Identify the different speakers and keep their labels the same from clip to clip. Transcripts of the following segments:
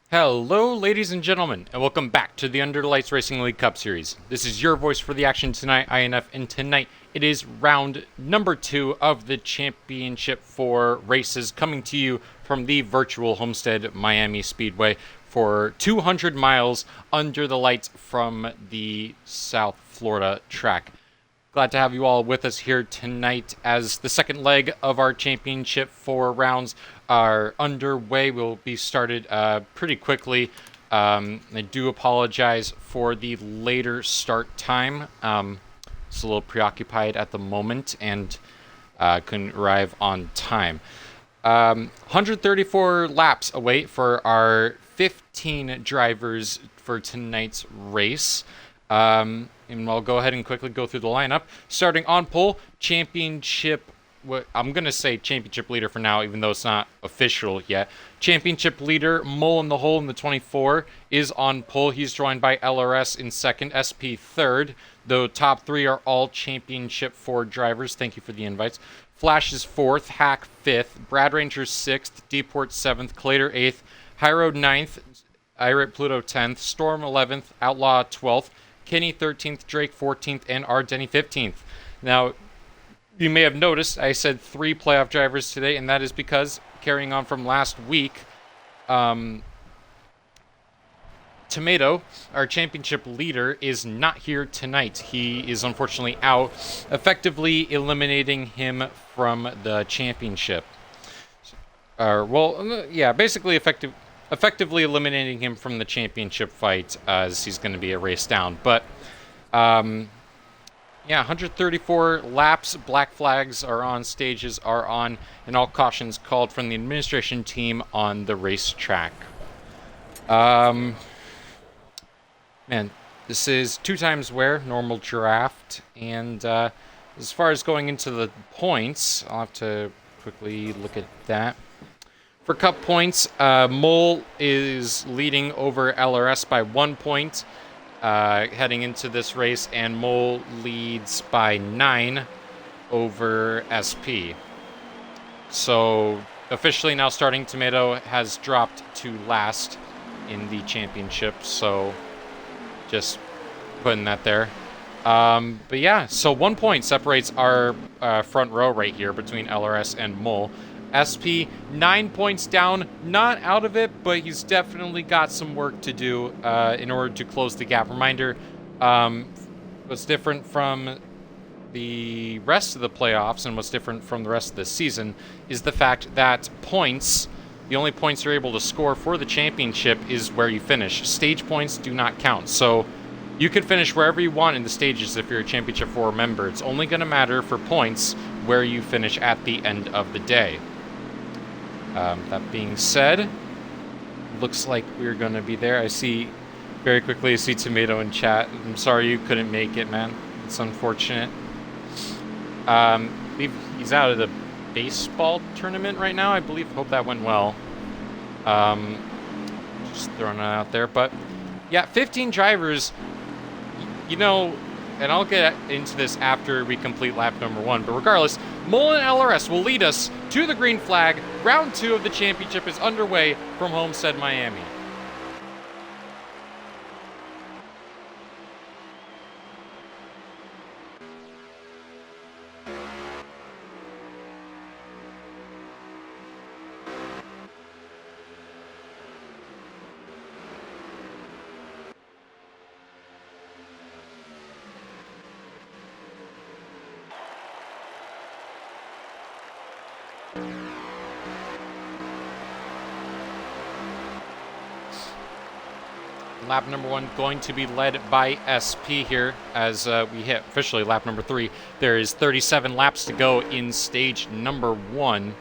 Speaker 1: Hello, ladies and gentlemen, and welcome back to the Under the Lights Racing League Cup Series. This is your voice for the action tonight, INF, and tonight it is round number 2 of the Championship 4 races coming to you from the virtual Homestead Miami Speedway for 200 miles under the lights from the South Florida track. Glad to have you all with us here tonight as the second leg of our Championship 4 rounds are underway. We'll be started pretty quickly. I do apologize for the later start time. It's a little preoccupied at the moment and couldn't arrive on time. 134 laps await for our 15 drivers for tonight's race. And I'll go ahead and quickly go through the lineup. Starting on pole, championship, I'm going to say championship leader for now, even though it's not official yet. Championship leader, Mole in the Hole in the 24, is on pole. He's joined by LRS in second, SP third. The top three are all championship 4 drivers. Thank you for the invites. Flash is fourth, Hack fifth, Brad Ranger sixth, Deport seventh, Clater eighth, High Road ninth, Irate Pluto 10th, Storm 11th, Outlaw 12th, Kenny 13th, Drake 14th, and R. Denny 15th. Now, you may have noticed I said 3 playoff drivers today, and that is because, carrying on from last week, Tomato, our championship leader, is not here tonight. He is unfortunately out, effectively eliminating him from the championship. Basically effectively eliminating him from the championship fight, as he's going to be a race down. But 134 laps, black flags are on, stages are on, and all cautions called from the administration team on the racetrack. This is 2 times wear, normal draft, and as far as going into the points, I'll have to quickly look at that. For Cup points, Mole is leading over LRS by 1 point heading into this race, and Mole leads by 9 over SP. So, officially now starting, Tomato has dropped to last in the championship, so just putting that there. So 1 point separates our front row right here between LRS and Mole. SP, 9 points down, not out of it, but he's definitely got some work to do in order to close the gap. Reminder, what's different from the rest of the playoffs and what's different from the rest of the season is the fact that points, the only points you're able to score for the championship is where you finish. Stage points do not count, so you can finish wherever you want in the stages if you're a Championship 4 member. It's only going to matter for points where you finish at the end of the day. That being said, looks like we're going to be there. I see Tomato in chat. I'm sorry you couldn't make it, man. It's unfortunate. He's out of the baseball tournament right now, I believe. Hope that went well. Just throwing it out there. But, yeah, 15 drivers, and I'll get into this after we complete lap number 1. But regardless, Mole and LRS will lead us to the green flag. Round 2 of the championship is underway from Homestead, Miami. Lap number 1 going to be led by SP here as we hit officially lap number 3. There is 37 laps to go in stage number 1.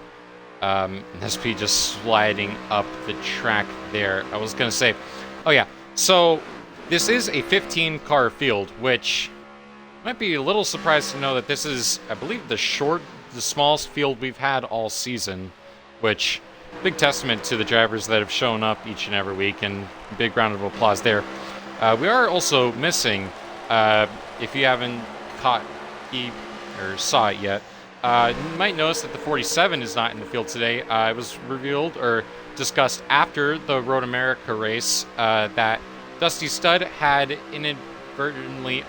Speaker 1: SP just sliding up the track there. I was going to say, so this is a 15-car field, which might be a little surprised to know that this is, I believe, the smallest field we've had all season, which big testament to the drivers that have shown up each and every week, and big round of applause there. We are also missing, if you haven't saw it yet, You might notice that the 47 is not in the field today. It was revealed or discussed after the Road America race that Dusty Stud had inadvertently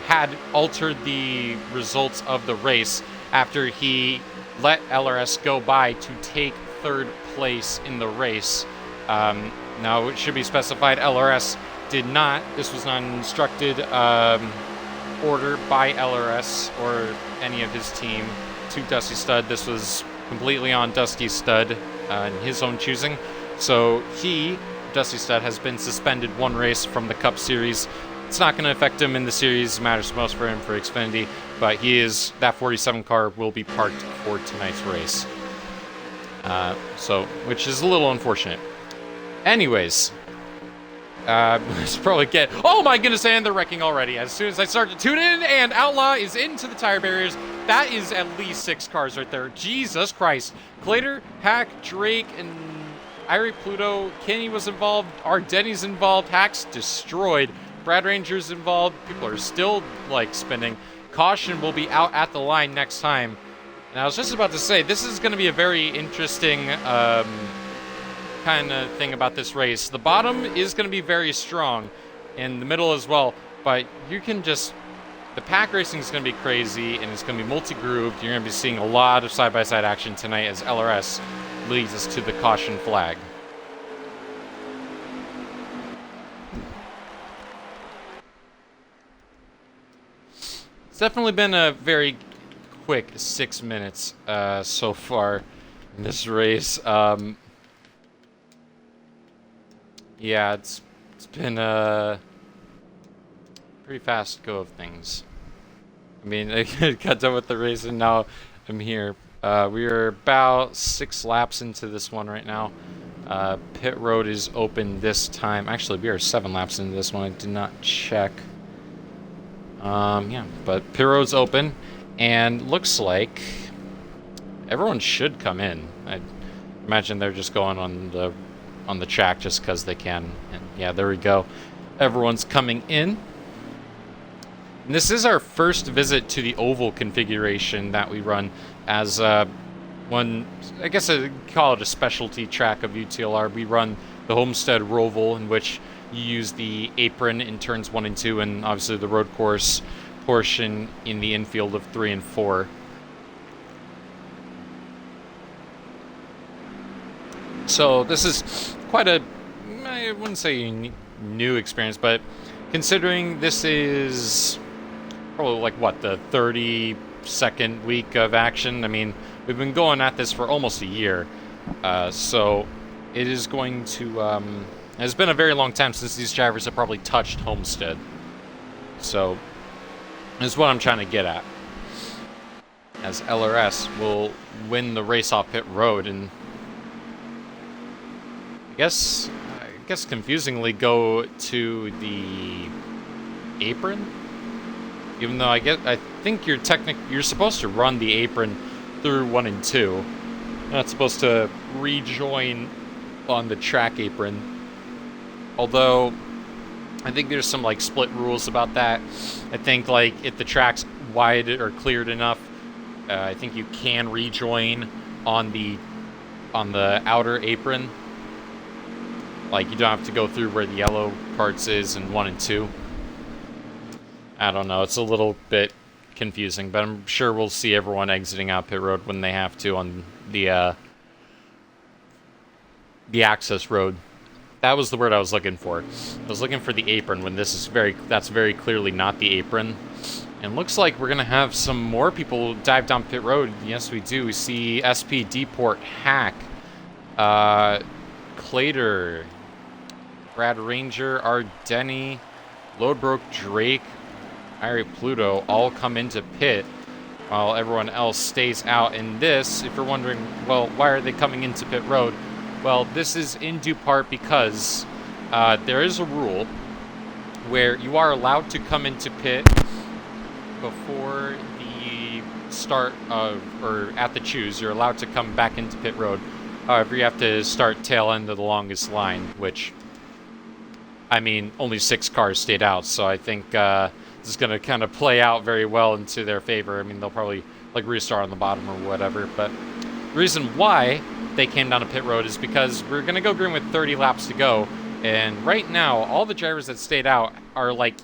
Speaker 1: had altered the results of the race after he let LRS go by to take third place in the race. Now, it should be specified LRS did not. This was not an instructed order by LRS or any of his team to Dusty Stud. This was completely on Dusty Stud and his own choosing. So Dusty Stud, has been suspended one race from the Cup Series. It's not going to affect him in the series. It matters most for him for Xfinity, but that 47 car will be parked for tonight's race. Which is a little unfortunate. Anyways, let's probably get... Oh my goodness, and they're wrecking already. As soon as I start to tune in, and Outlaw is into the tire barriers. That is at least 6 cars right there. Jesus Christ. Clater, Hack, Drake, and Irie Pluto. Kenny was involved. Denny's involved. Hack's destroyed. Brad Ranger's involved. People are still, spinning. Caution will be out at the line next time. And I was just about to say, this is going to be a very interesting kind of thing about this race. The bottom is going to be very strong, and the middle as well, but you can just... The pack racing is going to be crazy, and it's going to be multi-grooved. You're going to be seeing a lot of side-by-side action tonight as LRS leads us to the caution flag. It's definitely been a very quick 6 minutes so far in this race. Yeah, it's been a pretty fast go of things. I mean, I got done with the race and now I'm here. We are about 6 laps into this one right now. Pit road is open this time. Actually, we are 7 laps into this one. I did not check. Yeah, but pit road's open, and looks like everyone should come in. I imagine they're just going on the track just because they can. And yeah, there we go. Everyone's coming in. And this is our first visit to the oval configuration that we run as one, I guess I'd call it a specialty track of UTLR. We run the Homestead Roval, in which you use the apron in turns 1 and 2, and obviously the road course portion in the infield of 3 and 4. So this is quite a, I wouldn't say new experience, but considering this is probably the 32nd week of action. I mean, we've been going at this for almost a year. So it is going to, it's been a very long time since these drivers have probably touched Homestead. So this is what I'm trying to get at. As LRS will win the race off pit road and I guess confusingly go to the apron. Even though I think you're supposed to run the apron through 1 and 2. You're not supposed to rejoin on the track apron. Although I think there's some split rules about that. I think if the track's wide or cleared enough, I think you can rejoin on the outer apron. You don't have to go through where the yellow parts is in 1 and 2. I don't know. It's a little bit confusing, but I'm sure we'll see everyone exiting out pit road when they have to on the access road. That was the word I was looking for. I was looking for the apron when that's very clearly not the apron. And looks like we're going to have some more people dive down pit road. Yes, we do. We see SP, Deport, Hack, Clater, Brad Ranger, Denny, Loadbroke, Drake, Irie Pluto all come into pit while everyone else stays out. And this, if you're wondering, well, why are they coming into pit road? Well, this is in due part because there is a rule where you are allowed to come into pit before the start of, or at the choose. You're allowed to come back into pit road. However, you have to start tail end of the longest line, which, I mean, only 6 cars stayed out. So I think is going to kind of play out very well into their favor. I mean, they'll probably like restart on the bottom or whatever, but the reason why they came down a pit road is because we're going to go green with 30 laps to go, and right now all the drivers that stayed out are like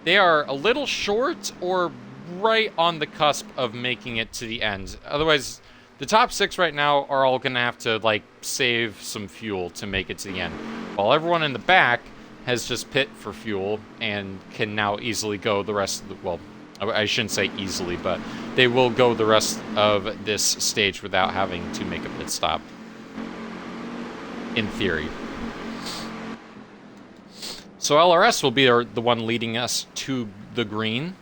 Speaker 1: they are a little short or right on the cusp of making it to the end. Otherwise, the top 6 right now are all going to have to like save some fuel to make it to the end, while everyone in the back has just pit for fuel and can now easily go the rest of the, well, I shouldn't say easily, but they will go the rest of this stage without having to make a pit stop. In theory. So LRS will be the one leading us to the green.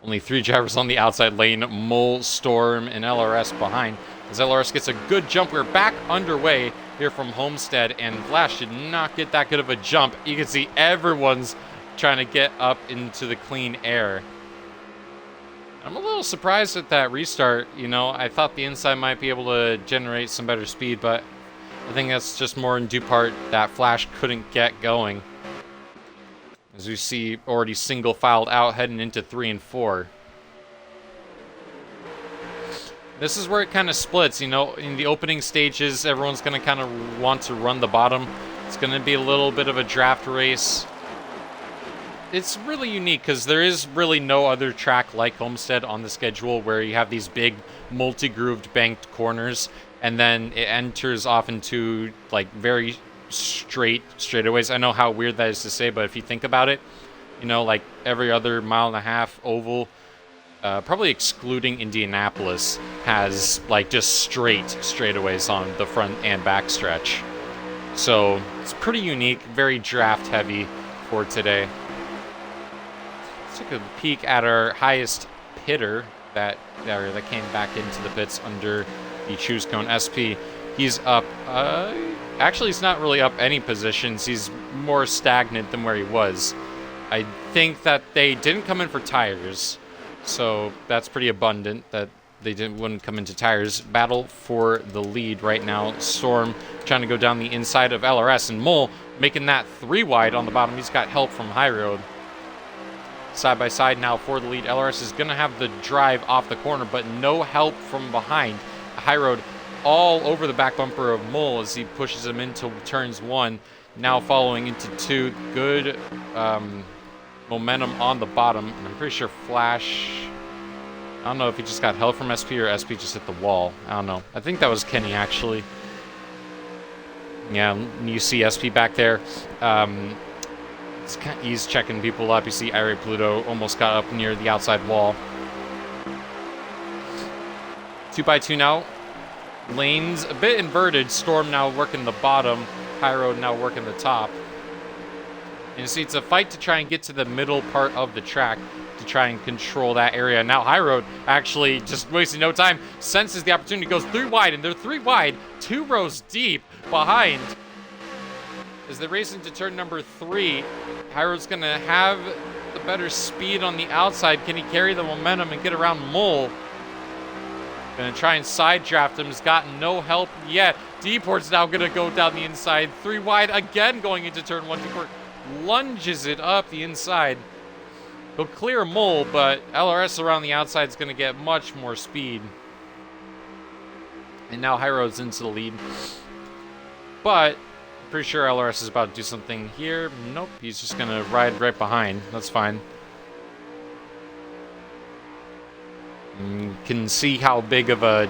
Speaker 1: Only 3 drivers on the outside lane, Mole, Storm, and LRS behind. As LRS gets a good jump, we're back underway here from Homestead, and Flash did not get that good of a jump. You can see everyone's trying to get up into the clean air. I'm a little surprised at that restart. You know, I thought the inside might be able to generate some better speed, but I think that's just more in due part that Flash couldn't get going. As we see, already single filed out, heading into 3 and 4. This is where it kind of splits, you know. In the opening stages, everyone's going to kind of want to run the bottom. It's going to be a little bit of a draft race. It's really unique because there is really no other track like Homestead on the schedule where you have these big multi-grooved banked corners, and then it enters off into like very straightaways. I know how weird that is to say, but if you think about it, you know, like every other mile and a half oval, probably excluding Indianapolis, has like just straightaways on the front and back stretch. So it's pretty unique, very draft heavy for today. Let's take a peek at our highest pitter that came back into the pits under the choose cone. SP, he's up. Actually, he's not really up any positions. He's more stagnant than where he was. I think that they didn't come in for tires, so that's pretty abundant that they wouldn't come into tires. Battle for the lead right now. Storm trying to go down the inside of LRS, and Mole making that 3 wide on the bottom. He's got help from High Road. Side by side now for the lead. LRS is going to have the drive off the corner, but no help from behind. High Road all over the back bumper of Mole as he pushes him into turns 1. Now following into 2. Good momentum on the bottom. And I'm pretty sure Flash, I don't know if he just got help from SP or SP just hit the wall. I don't know. I think that was Kenny, actually. Yeah, you see SP back there. He's checking people up. You see Irate Pluto almost got up near the outside wall. 2x2 now. Lanes a bit inverted. Storm now working the bottom. High Road now working the top. And you see it's a fight to try and get to the middle part of the track to try and control that area. Now High Road actually just wasting no time. Senses the opportunity, goes 3 wide, and they're 3 wide, 2 rows deep behind. As they race into turn number 3, High Road's going to have the better speed on the outside. Can he carry the momentum and get around Mole? Going to try and side draft him. He's got no help yet. Deport's now going to go down the inside. 3 wide again going into turn 1. Deport lunges it up the inside. He'll clear Mole, but LRS around the outside is going to get much more speed. And now High Road's into the lead. But pretty sure LRS is about to do something here. Nope, he's just going to ride right behind. That's fine. You can see how big of a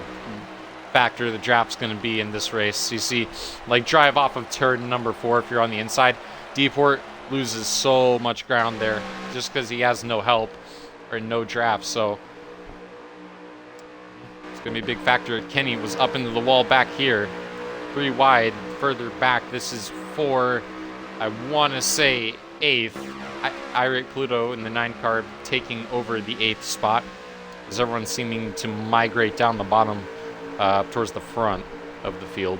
Speaker 1: factor the draft's going to be in this race. You see, like, drive off of turn number 4 if you're on the inside. Deport loses so much ground there just because he has no help or no draft. So it's going to be a big factor. Kenny was up into the wall back here. 3 wide, further back. This is for, I want to say, 8th. Irate Pluto in the 9 car taking over the 8th spot. As everyone's seeming to migrate down the bottom towards the front of the field.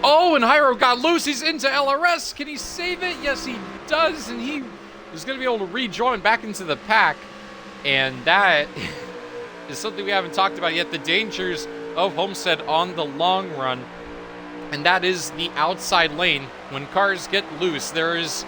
Speaker 1: Oh, and Hyro got loose. He's into LRS. Can he save it? Yes, he does. And he is going to be able to rejoin back into the pack. And that is something we haven't talked about yet. The dangers of Homestead on the long run. And that is the outside lane. When cars get loose, there is...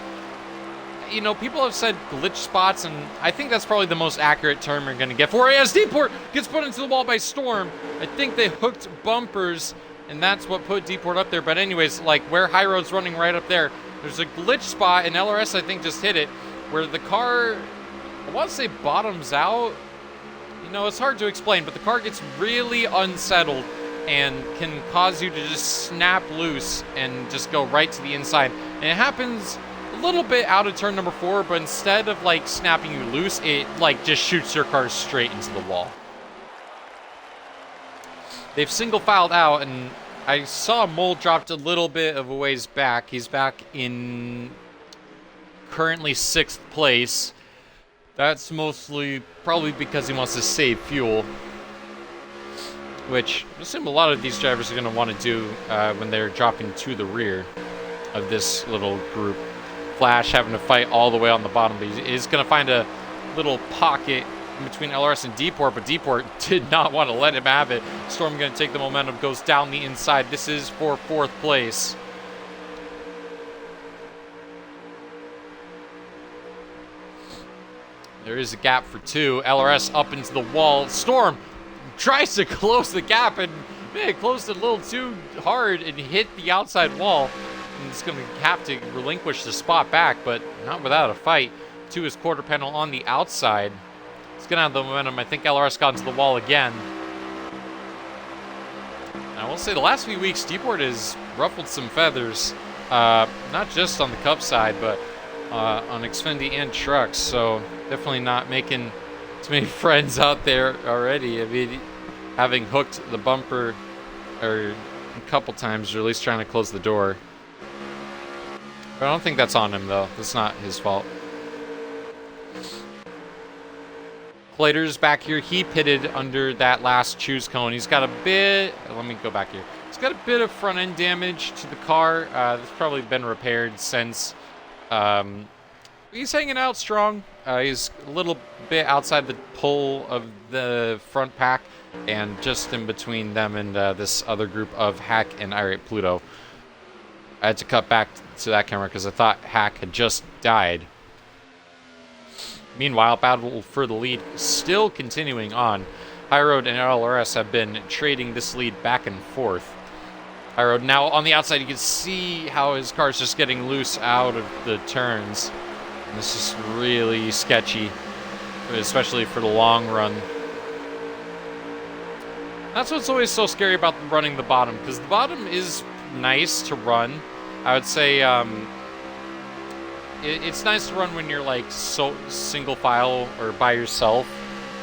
Speaker 1: You know, people have said glitch spots, and I think that's probably the most accurate term you're going to get for it. As Deport gets put into the wall by Storm, I think they hooked bumpers, and that's what put Deport up there. But anyways, like where High Road's running right up there, there's a glitch spot, and LRS, I think, just hit it, where the car, I want to say bottoms out. You know, it's hard to explain, but the car gets really unsettled and can cause you to just snap loose and just go right to the inside. And it happens a little bit out of turn number 4, but instead of like snapping you loose, it like just shoots your car straight into the wall. They've single filed out, and I saw Mole dropped a little bit of a ways back. He's back in currently 6th place. That's mostly probably because he wants to save fuel, which I assume a lot of these drivers are going to want to do when they're dropping to the rear of this little group. Flash having to fight all the way on the bottom, but he's going to find a little pocket in between LRS and Deport, but Deport did not want to let him have it. Storm going to take the momentum, goes down the inside. This is for 4th place. There is a gap for 2. LRS up into the wall. Storm tries to close the gap, and man, closed it a little too hard and hit the outside wall. And it's going to have to relinquish the spot back, but not without a fight. To his quarter panel on the outside. He's going to have the momentum. I think LRS got into the wall again. And I will say the last few weeks, Deport has ruffled some feathers. Not just on the Cup side, but on Xfinity and trucks. So definitely not making too many friends out there already. I mean, having hooked the bumper a couple times, or at least trying to close the door. But I don't think that's on him, though. That's not his fault. Claytor's back here. He pitted under that last choose cone. He's got a bit... Let me go back here. He's got a bit of front-end damage to the car. That's probably been repaired since... he's hanging out strong. He's a little bit outside the pull of the front pack and just in between them and this other group of Hack and Irate Pluto. I had to cut back to that camera because I thought Hack had just died. Meanwhile, battle for the lead still continuing on. High Road and LRS have been trading this lead back and forth. High Road now on the outside. You can see how his car's just getting loose out of the turns. And this is really sketchy, especially for the long run. That's what's always so scary about running the bottom, because the bottom is nice to run. I would say it's nice to run when you're like so single file or by yourself,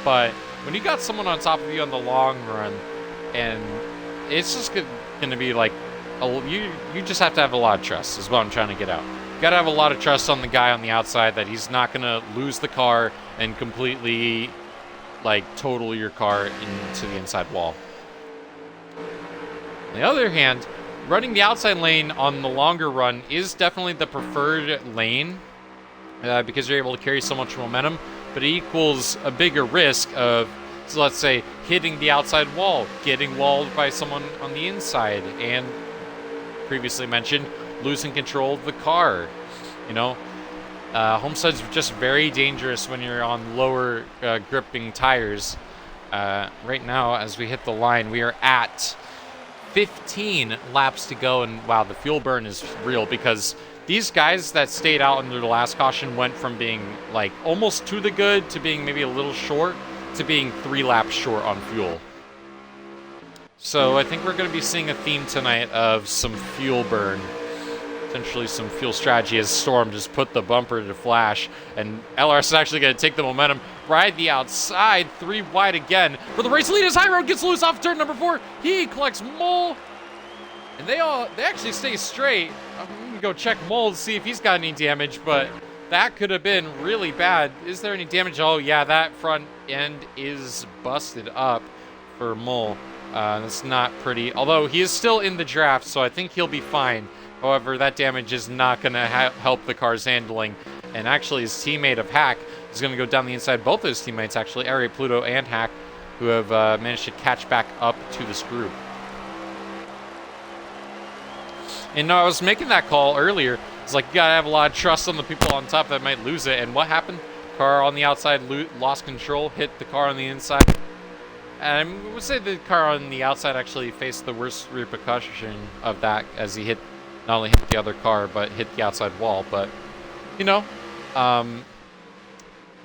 Speaker 1: but when you got someone on top of you on the long run, and it's just going to be like you just have to have a lot of trust is what I'm trying to get out. You got to have a lot of trust on the guy on the outside that he's not going to lose the car and completely like total your car into the inside wall. On the other hand, running the outside lane on the longer run is definitely the preferred lane because you're able to carry so much momentum, but it equals a bigger risk of, so let's say, hitting the outside wall, getting walled by someone on the inside, and previously mentioned, losing control of the car. You know, Homestead's just very dangerous when you're on lower gripping tires. Right now, as we hit the line, we are at 15 laps to go, and wow, the fuel burn is real because these guys that stayed out under the last caution went from being like almost to the good to being maybe a little short to being 3 laps short on fuel. So I think we're going to be seeing a theme tonight of some fuel burn, potentially some fuel strategy as Storm just put the bumper to flash, and LRS is actually going to take the momentum, ride the outside, 3 wide again. For the race lead as High Road gets loose off turn number 4. He collects Mole, and they actually stay straight. I'm going to go check Mole to see if he's got any damage, but that could have been really bad. Is there any damage? Oh yeah, that front end is busted up for Mole. That's not pretty. Although he is still in the draft, so I think he'll be fine. However, that damage is not going to help the car's handling. And actually, his teammate of Hack is going to go down the inside. Both of his teammates, actually, Aerate Pluto and Hack, who have managed to catch back up to this group. And I was making that call earlier. It's like, you got to have a lot of trust on the people on top that might lose it. And what happened? Car on the outside lost control, hit the car on the inside. And I would say the car on the outside actually faced the worst repercussion of that, as he not only hit the other car, but hit the outside wall. But, you know,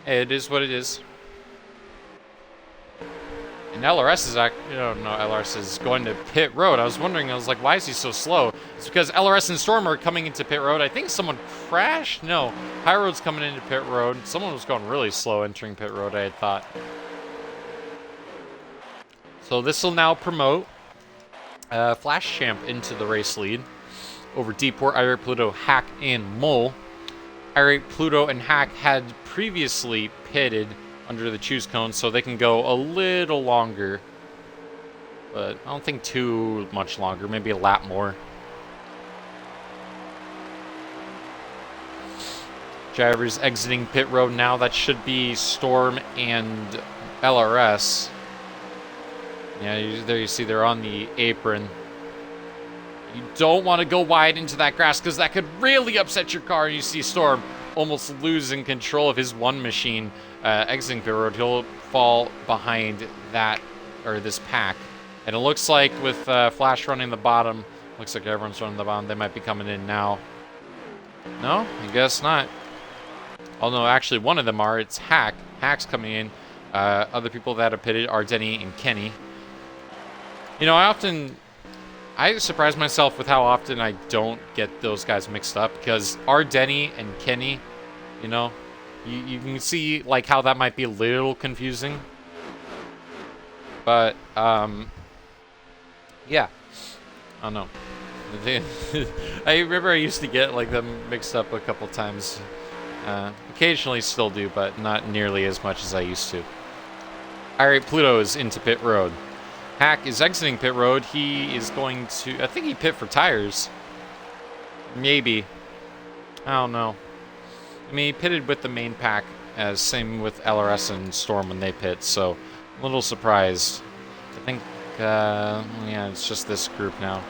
Speaker 1: it is what it is. And LRS is LRS is going to pit road. I was wondering, I was like, why is he so slow? It's because LRS and Storm are coming into pit road. I think someone crashed. No, High Road's coming into pit road. Someone was going really slow entering pit road, I had thought. So this will now promote Flash Champ into the race lead over Deeport, Aerate Pluto, Hack, and Mole. Aerate Pluto and Hack had previously pitted under the choose cone, so they can go a little longer. But I don't think too much longer, maybe a lap more. Drivers exiting pit road now. That should be Storm and LRS. Yeah, there you see they're on the apron. You don't want to go wide into that grass because that could really upset your car. You see Storm almost losing control of his one machine exiting pit road. He'll fall behind that, or this pack. And it looks like with Flash running the bottom, looks like everyone's running the bottom. They might be coming in now. No, I guess not. Oh no, actually one of them are. It's Hack. Hack's coming in. Other people that have pitted are Denny and Kenny. You know, I surprise myself with how often I don't get those guys mixed up, because our Denny and Kenny, you know, you can see like how that might be a little confusing. But yeah, I don't know. I remember I used to get like them mixed up a couple times. Occasionally still do, but not nearly as much as I used to. Alright, Pluto is into pit road. Hack is exiting pit road. He is going to... I think he pit for tires. Maybe. I don't know. I mean, he pitted with the main pack, as same with LRS and Storm when they pit, so I'm a little surprised. I think, yeah, it's just this group now.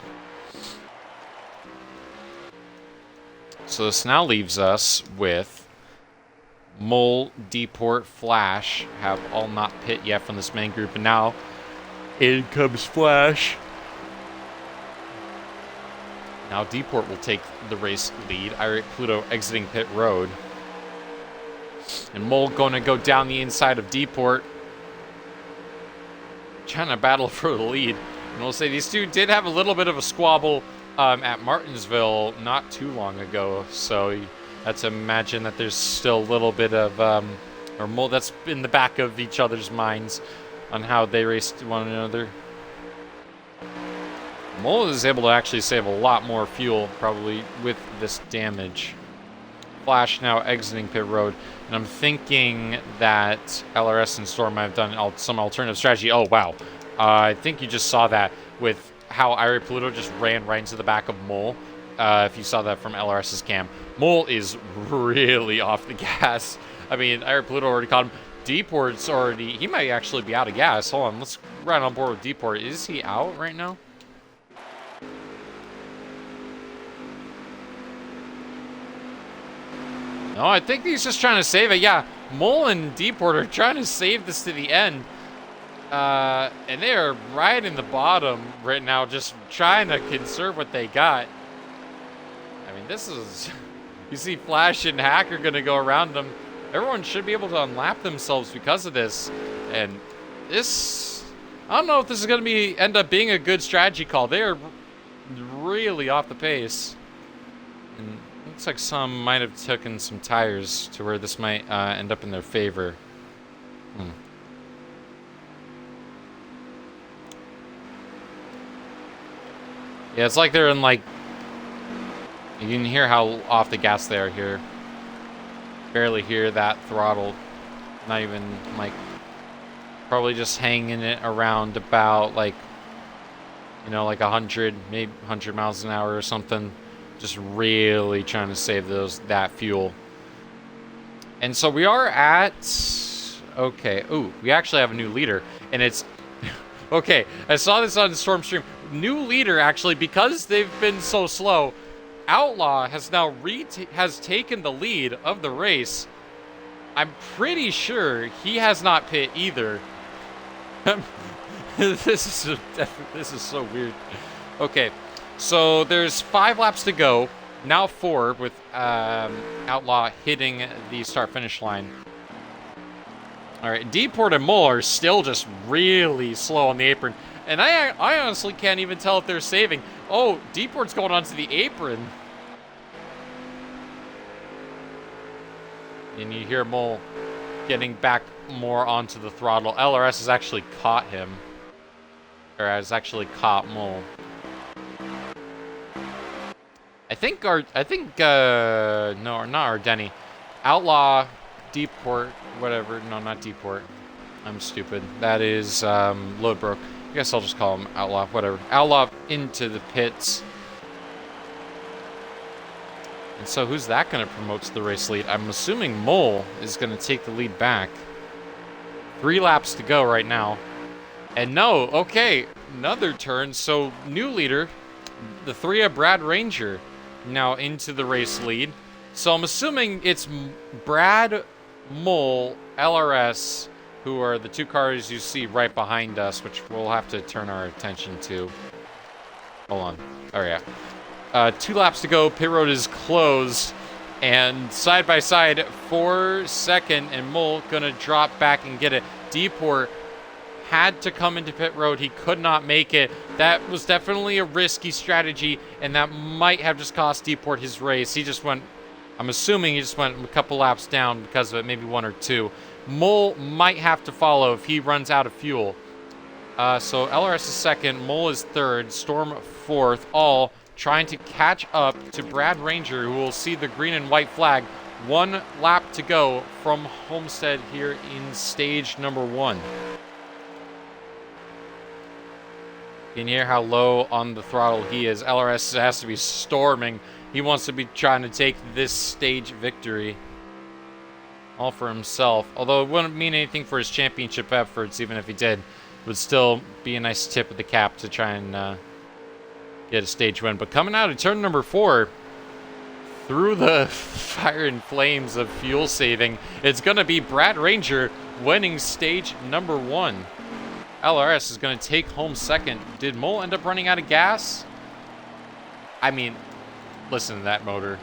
Speaker 1: So this now leaves us with Mole, Deport, Flash have all not pit yet from this main group, and now in comes Flash. Now Deport will take the race lead. Irate Pluto exiting pit road. And Mole going to go down the inside of Deport, trying to battle for the lead. And we'll say these two did have a little bit of a squabble at Martinsville not too long ago. So you have to imagine that there's still a little bit of, or Mole that's in the back of each other's minds on how they raced one another. Mole is able to actually save a lot more fuel, probably, with this damage. Flash now exiting pit road, and I'm thinking that LRS and Storm might have done some alternative strategy. Oh, wow. I think you just saw that with how Irate Pluto just ran right into the back of Mole. If you saw that from LRS's cam. Mole is really off the gas. I mean, Irate Pluto already caught him. Deport's already... He might actually be out of gas. Hold on, let's ride on board with Deport. Is he out right now? No, I think he's just trying to save it. Yeah, Mole and Deport are trying to save this to the end. And they are right in the bottom right now, just trying to conserve what they got. I mean, this is... You see Flash and Hack are going to go around them. Everyone should be able to unlap themselves because of this. And this... I don't know if this is going to end up being a good strategy call. They are really off the pace. And looks like some might have taken some tires to where this might end up in their favor. Yeah, it's like they're in like... You can hear how off the gas they are here. Barely hear that throttle. Not even like... Probably just hanging it around about like You know, like 100, maybe 100 miles an hour or something. Just really trying to save that fuel. And so we are at... Okay. Ooh, we actually have a new leader. And it's... Okay, I saw this on Storm Stream. New leader, actually, because they've been so slow, Outlaw has now taken the lead of the race. I'm pretty sure he has not pit either. This is so weird. Okay, so there's 5 laps to go. Now 4 with Outlaw hitting the start-finish line. All right, Deport and Mole are still just really slow on the apron. And I honestly can't even tell if they're saving. Oh, Deport's going onto the apron. And you hear Mole getting back more onto the throttle. LRS has actually caught him. Or has actually caught Mole. No, not Ardeni. Outlaw, Deport, whatever. No, not Deport. I'm stupid. That is Lodebrook. I guess I'll just call him Outlaw, whatever. Outlaw into the pits. And so who's that going to promote to the race lead? I'm assuming Mole is going to take the lead back. 3 laps to go right now. And no, okay, another turn. So new leader, the 3 of Brad Ranger, now into the race lead. So I'm assuming it's Brad, Mole, LRS, who are the 2 cars you see right behind us, which we'll have to turn our attention to. Hold on. Oh, yeah. 2 laps to go. Pit road is closed. And side by side, 4 second, and Mole gonna drop back and get it. Deport had to come into pit road. He could not make it. That was definitely a risky strategy, and that might have just cost Deport his race. He just went, I'm assuming he just went a couple laps down because of it, maybe 1 or 2. Mole might have to follow if he runs out of fuel. So LRS is 2nd, Mole is 3rd, Storm 4th, all trying to catch up to Brad Ranger, who will see the green and white flag. 1 lap to go from Homestead here in stage number 1. You can hear how low on the throttle he is. LRS has to be storming. He wants to be trying to take this stage victory all for himself. Although it wouldn't mean anything for his championship efforts, even if he did. It would still be a nice tip of the cap to try and get a stage win. But coming out of turn number 4, through the fire and flames of fuel saving, it's going to be Brad Ranger winning stage number 1. LRS is going to take home 2nd. Did Mole end up running out of gas? I mean, listen to that motor.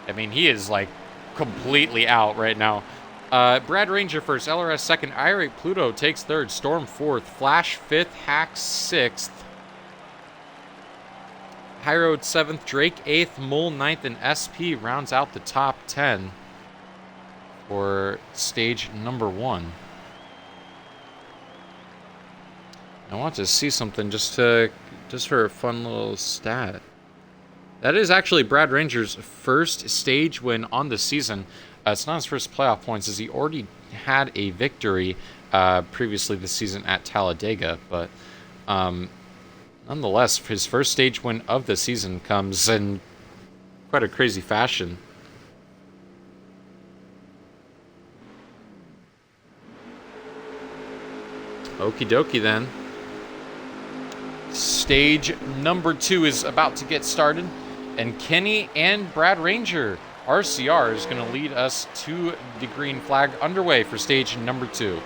Speaker 1: I mean, he is like completely out right now. Brad Ranger 1st, LRS 2nd, Irate Pluto takes 3rd, Storm 4th, Flash 5th, Hack 6th, High Road 7th, Drake 8th, Mole 9th, and SP rounds out the top 10 for stage number 1. I want to see something just for a fun little stat. That is actually Brad Ranger's first stage win on the season. It's not his first playoff points, as he already had a victory previously this season at Talladega. But nonetheless, his first stage win of the season comes in quite a crazy fashion. Okie dokie then. Stage number 2 is about to get started, and Kenny and Brad Ranger, RCR, is going to lead us to the green flag underway for stage number 2.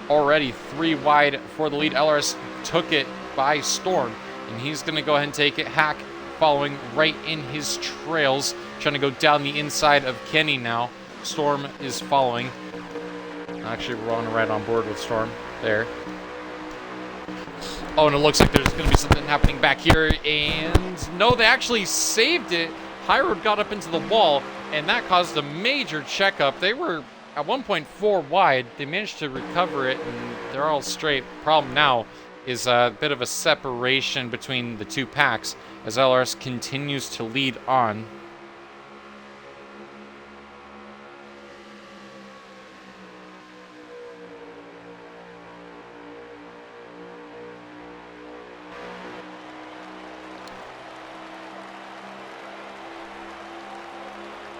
Speaker 1: Already 3 wide for the lead. LRS took it by storm, and he's going to go ahead and take it. Hack following right in his trails, trying to go down the inside of Kenny now. Storm is following. Actually, we're on right on board with Storm there. Oh, and it looks like there's going to be something happening back here. And no, they actually saved it. High Road got up into the wall, and that caused a major checkup. They were at 1.4 wide. They managed to recover it, and they're all straight. Problem now is a bit of a separation between the 2 packs. as LRS continues to lead on.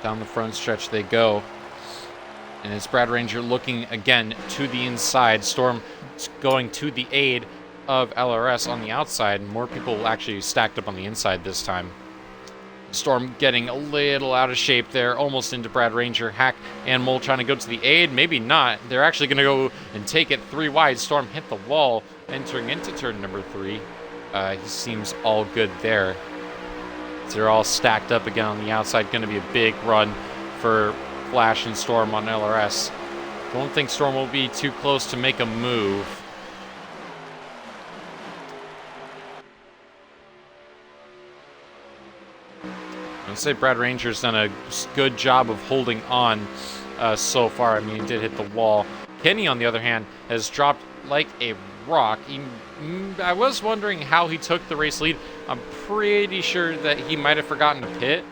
Speaker 1: Down the front stretch they go. And it's Brad Ranger looking again to the inside. Storm going to the aid of LRS on the outside. More people actually stacked up on the inside this time. Storm getting a little out of shape there, almost into Brad Ranger. Hack and Mole trying to go to the aid. Maybe not. They're actually going to go and take it 3 wide. Storm hit the wall, entering into turn number 3. He seems all good there. They're all stacked up again on the outside. Going to be a big run for Flash and Storm on LRS. Don't think Storm will be too close to make a move. I'd say Brad Ranger's done a good job of holding on so far. I mean, he did hit the wall. Kenny, on the other hand, has dropped like a rock. I was wondering how he took the race lead. I'm pretty sure that he might have forgotten to pit.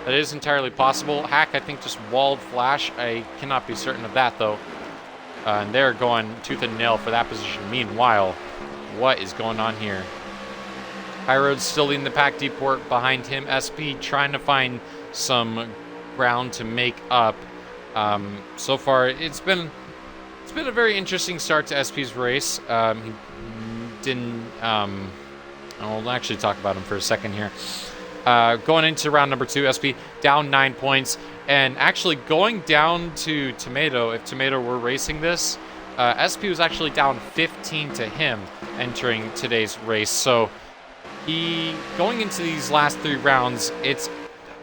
Speaker 1: That is entirely possible. Hack, I think, just walled Flash. I cannot be certain of that, though. And they're going tooth and nail for that position. Meanwhile, what is going on here? High Road's still leading the pack. Deeport behind him. SP trying to find some ground to make up. So far, it's been a very interesting start to SP's race. He didn't. I'll actually talk about him for a second here. Going into round number 2, SP down 9 points, and actually going down to Tomato. If Tomato were racing this, SP was actually down 15 to him entering today's race. So he going into these last 3 rounds, it's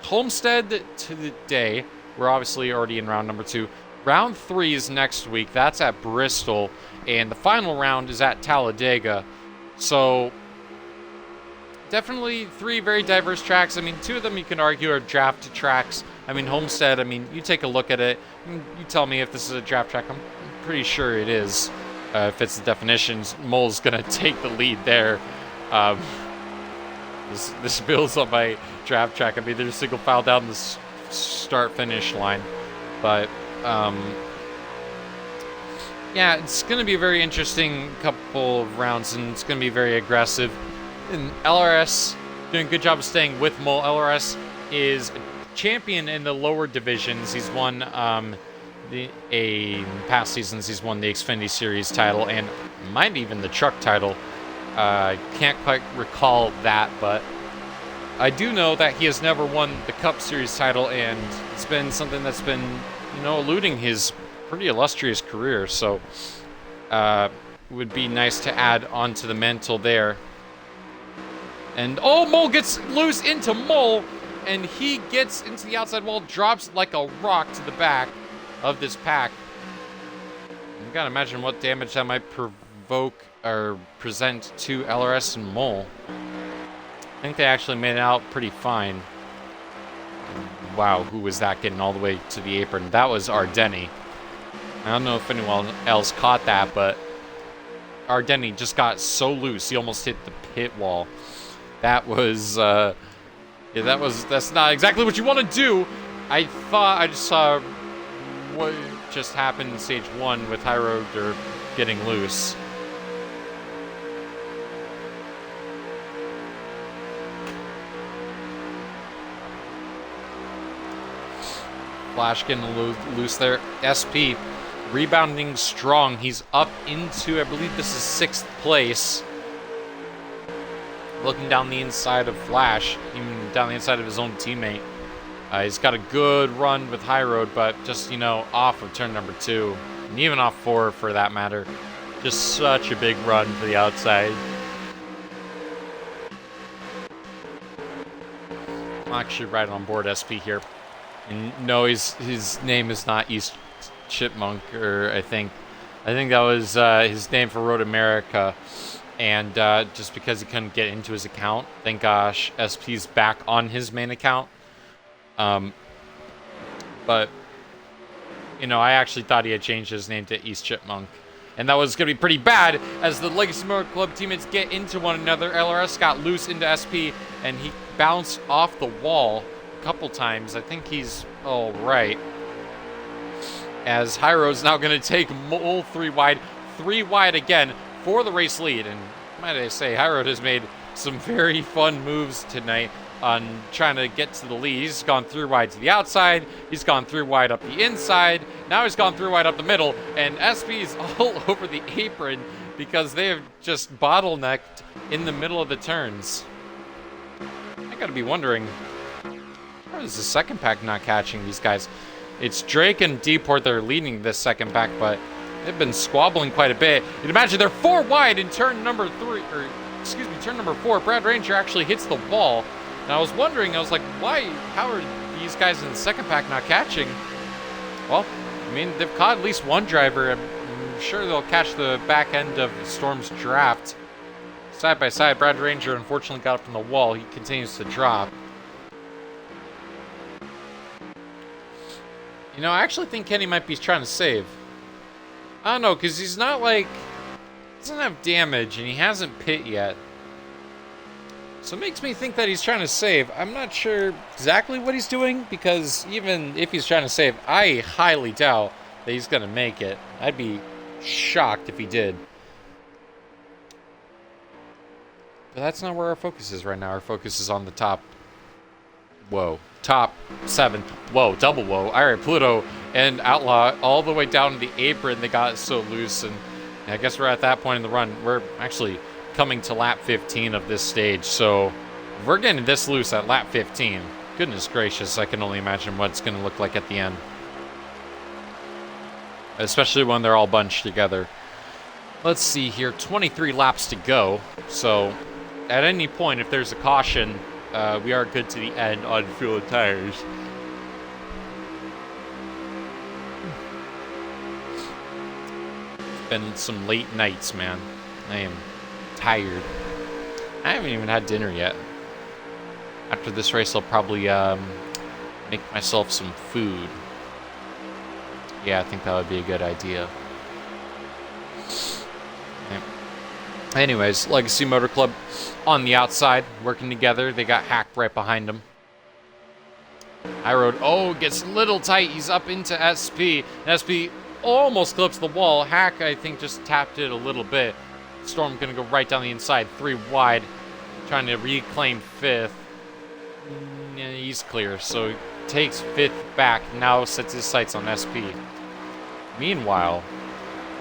Speaker 1: Homestead to the day. We're obviously already in round number 2. Round 3 is next week. That's at Bristol, and the final round is at Talladega. So definitely 3 very diverse tracks. I mean, 2 of them you can argue are draft tracks. I mean, Homestead, I mean, you take a look at it. You tell me if this is a draft track. I'm pretty sure it is. If it's the definitions, Mole's going to take the lead there. This builds on my draft track. I mean, there's a single file down the start-finish line. But yeah, it's going to be a very interesting couple of rounds, and it's going to be very aggressive. And LRS doing a good job of staying with Mole. LRS is a champion in the lower divisions. He's won in past seasons. He's won the Xfinity Series title and might even the truck title. Can't quite recall that, but I do know that he has never won the Cup Series title, and it's been something that's been, eluding his pretty illustrious career. So it would be nice to add onto the mantle there. And Mole gets loose into Mole, and he gets into the outside wall, drops like a rock to the back of this pack. You gotta imagine what damage that might provoke or present to LRS and Mole. I think they actually made it out pretty fine. Wow, who was that getting all the way to the apron? That was Ardeni. I don't know if anyone else caught that, but Ardeni just got so loose, he almost hit the pit wall. That was, that's not exactly what you want to do. I thought I just saw what just happened in stage 1 with High Road getting loose. Flash getting loose there. SP rebounding strong. He's up into, I believe this is 6th place. Looking down the inside of Flash, even down the inside of his own teammate. He's got a good run with High Road, but just, off of turn number 2. And even off 4 for that matter. Just such a big run to the outside. I'm actually right on board SP here. And no, his name is not East Chipmunk, or I think that was his name for Road America. And just because he couldn't get into his account, thank gosh, SP's back on his main account. But, I actually thought he had changed his name to East Chipmunk. And that was going to be pretty bad as the Legacy Motor Club teammates get into one another. LRS got loose into SP, and he bounced off the wall a couple times. I think he's all right. As Hyro's now going to take Mole 3 wide again for the race lead. And might I say, Hyro has made some very fun moves tonight on trying to get to the lead. He's gone through wide to the outside. He's gone through wide up the inside. Now he's gone through wide up the middle. And SP's all over the apron because they have just bottlenecked in the middle of the turns. I gotta be wondering, how is the second pack not catching these guys? It's Drake and Deport that are leading this second pack, but they've been squabbling quite a bit. You'd imagine they're 4 wide in turn number 4. Brad Ranger actually hits the wall. And I was wondering, I was like, why? How are these guys in the second pack not catching? Well, I mean, they've caught at least one driver. I'm sure they'll catch the back end of Storm's draft. Side by side, Brad Ranger unfortunately got up from the wall. He continues to drop. You know, I actually think Kenny might be trying to save. I don't know, because he's not like... He doesn't have damage, and he hasn't pit yet. So it makes me think that he's trying to save. I'm not sure exactly what he's doing, because even if he's trying to save, I highly doubt that he's going to make it. I'd be shocked if he did. But that's not where our focus is right now. Our focus is on the top. Whoa. Top 7. Whoa. Double whoa. Alright, Pluto and Outlaw all the way down to the apron. They got so loose, and I guess we're at that point in the run. We're actually coming to lap 15 of this stage, so if we're getting this loose at lap 15, goodness gracious, I can only imagine what it's going to look like at the end. Especially when they're all bunched together. Let's see here, 23 laps to go, so at any point, if there's a caution, we are good to the end on fuel and tires. It's been some late nights, man. I am tired. I haven't even had dinner yet. After this race, I'll probably make myself some food. Yeah, I think that would be a good idea. Yeah. Anyways, Legacy Motor Club on the outside, working together. They got Hack right behind them. High Road, gets a little tight. He's up into SP. And SP almost clips the wall. Hack, I think, just tapped it a little bit. Storm going to go right down the inside, 3 wide, trying to reclaim 5th. Yeah, he's clear, so he takes 5th back, now sets his sights on SP. Meanwhile,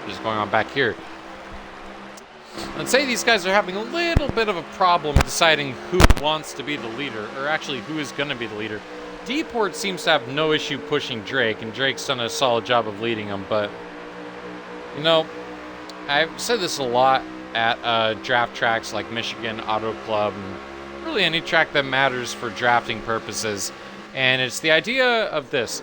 Speaker 1: just going on back here. Let's say these guys are having a little bit of a problem deciding who wants to be the leader, or actually who is going to be the leader. Deport seems to have no issue pushing Drake, and Drake's done a solid job of leading him, but, you know, I've said this a lot at draft tracks like Michigan Auto Club, and really any track that matters for drafting purposes. And it's the idea of this.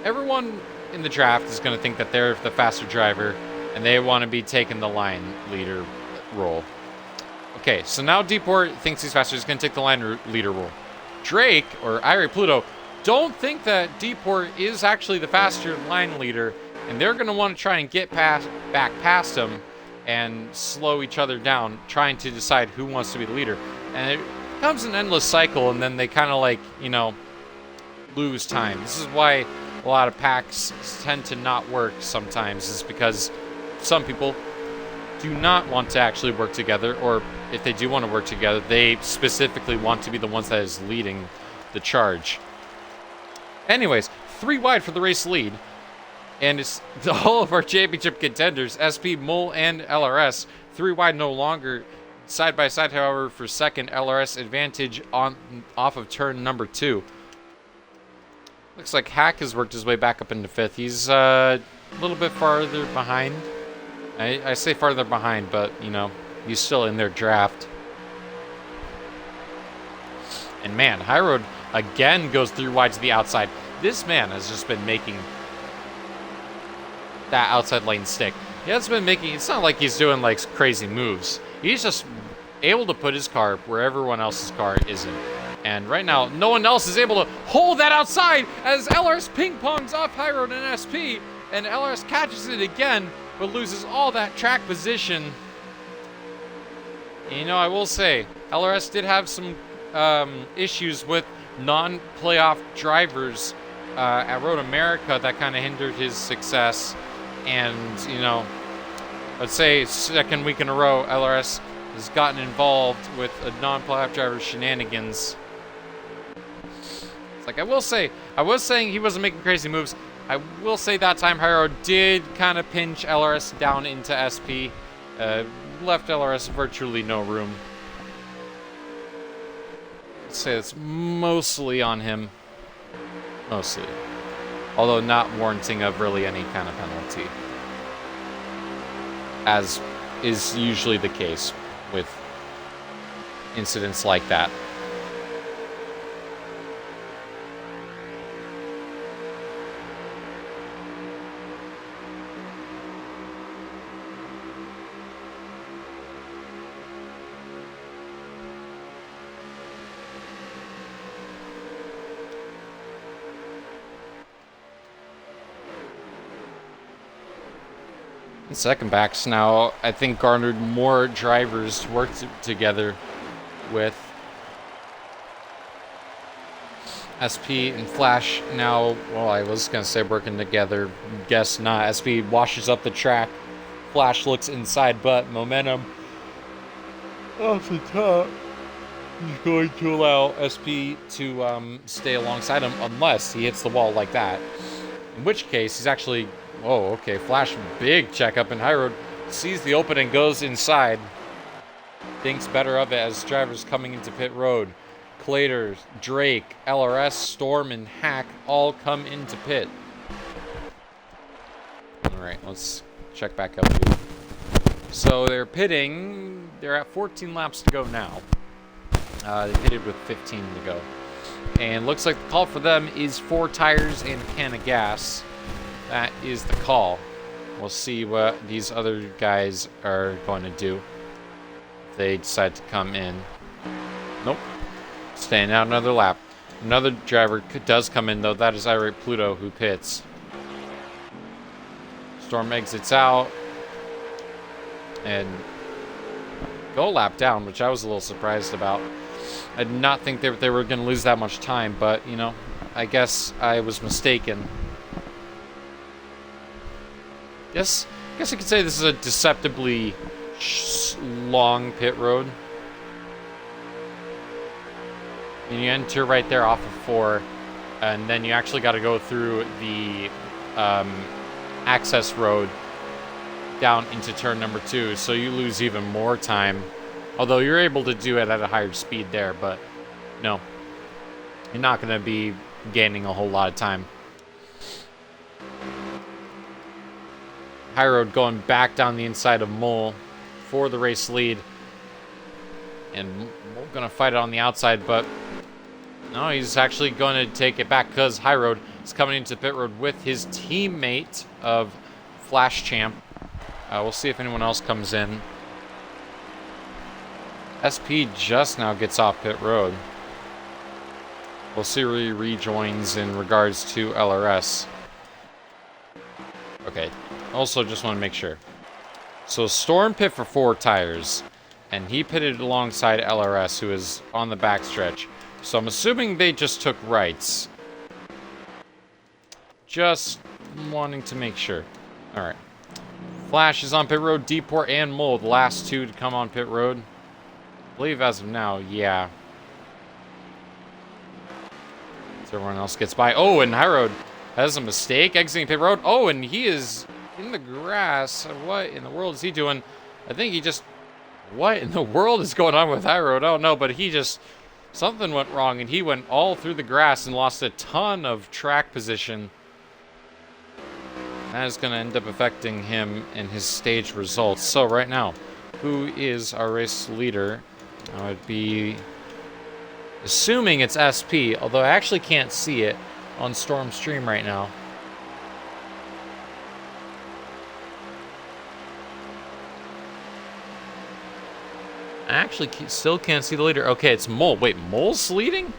Speaker 1: Everyone in the draft is going to think that they're the faster driver, and they want to be taking the line leader role. Okay, so now Deport thinks he's faster. He's going to take the line leader role. Drake, or Irie Pluto, don't think that Deport is actually the faster line leader, and they're going to want to try and get back past him and slow each other down, trying to decide who wants to be the leader. And it becomes an endless cycle, and then they kind of like, you know, lose time. This is why a lot of packs tend to not work sometimes, is because some people do not want to actually work together, or if they do want to work together, they specifically want to be the ones that is leading the charge. Anyways, 3 wide for the race lead. And it's all of our championship contenders, SP, Mole, and LRS. 3 wide no longer. Side by side, however, for second, LRS advantage off of turn number 2. Looks like Hack has worked his way back up into 5th. He's a little bit farther behind. I say farther behind, but, you know, he's still in their draft. And man, High Road again goes 3 wide to the outside. This man has just been making that outside lane stick. He has been making, it's not like he's doing like crazy moves. He's just able to put his car where everyone else's car isn't. And right now, no one else is able to hold that outside as LRS ping pongs off High Road and SP, and LRS catches it again. but loses all that track position. And, you know, I will say, LRS did have some issues with non-playoff drivers at Road America that kind of hindered his success. And, you know, I'd say second week in a row, LRS has gotten involved with a non-playoff driver's shenanigans. It's like, I was saying he wasn't making crazy moves. I will say that time Hyro did kind of pinch LRS down into SP. Left LRS virtually no room. I'd say it's mostly on him. Mostly. Although not warranting of really any kind of penalty. As is usually the case with incidents like that. Second backs now, I think, garnered more drivers to work together with. SP and Flash now, well, I was going to say working together. Guess not. SP washes up the track. Flash looks inside, but momentum off the top is going to allow SP to stay alongside him unless he hits the wall like that. In which case, he's actually... Oh, okay. Flash, big checkup, and Hyroad sees the opening, goes inside. Thinks better of it as drivers coming into pit road. Clater, Drake, LRS, Storm, and Hack all come into pit. Alright, let's check back up here. So they're pitting. They're at 14 laps to go now. They pitted with 15 to go. And looks like the call for them is 4 tires and a can of gas. That is the call. We'll see what these other guys are going to do. If they decide to come in. Nope. Staying out another lap. Another driver does come in, though. That is Irate Pluto who pits. Storm exits out. And go lap down, which I was a little surprised about. I did not think they were going to lose that much time, but, you know, I guess I was mistaken. Yes, I guess you could say this is a deceptively long pit road. And you enter right there off of 4, and then you actually got to go through the access road down into turn number 2, so you lose even more time. Although you're able to do it at a higher speed there, but no, you're not going to be gaining a whole lot of time. High Road going back down the inside of Mole for the race lead. And Mole going to fight it on the outside, but no, he's actually going to take it back because High Road is coming into pit road with his teammate of Flash Champ. We'll see if anyone else comes in. SP just now gets off pit road. We'll see where he rejoins in regards to LRS. Okay. Also, just want to make sure. So, Storm pit for 4 tires, and he pitted alongside LRS, who is on the backstretch. So, I'm assuming they just took rights. Just wanting to make sure. Alright. Flash is on pit road, Deport and Mole, the last 2 to come on pit road. I believe as of now, yeah. So everyone else gets by. Oh, and High Road has a mistake exiting pit road. Oh, and he is in the grass. What in the world is he doing? I think he just... What in the world is going on with High Road? I don't know, but he just... Something went wrong, and he went all through the grass and lost a ton of track position. That is going to end up affecting him and his stage results. So right now, who is our race leader? I would be assuming it's SP, although I actually can't see it on Storm Stream right now. I actually still can't see the leader. Okay, it's Mole. Wait, Mole's leading?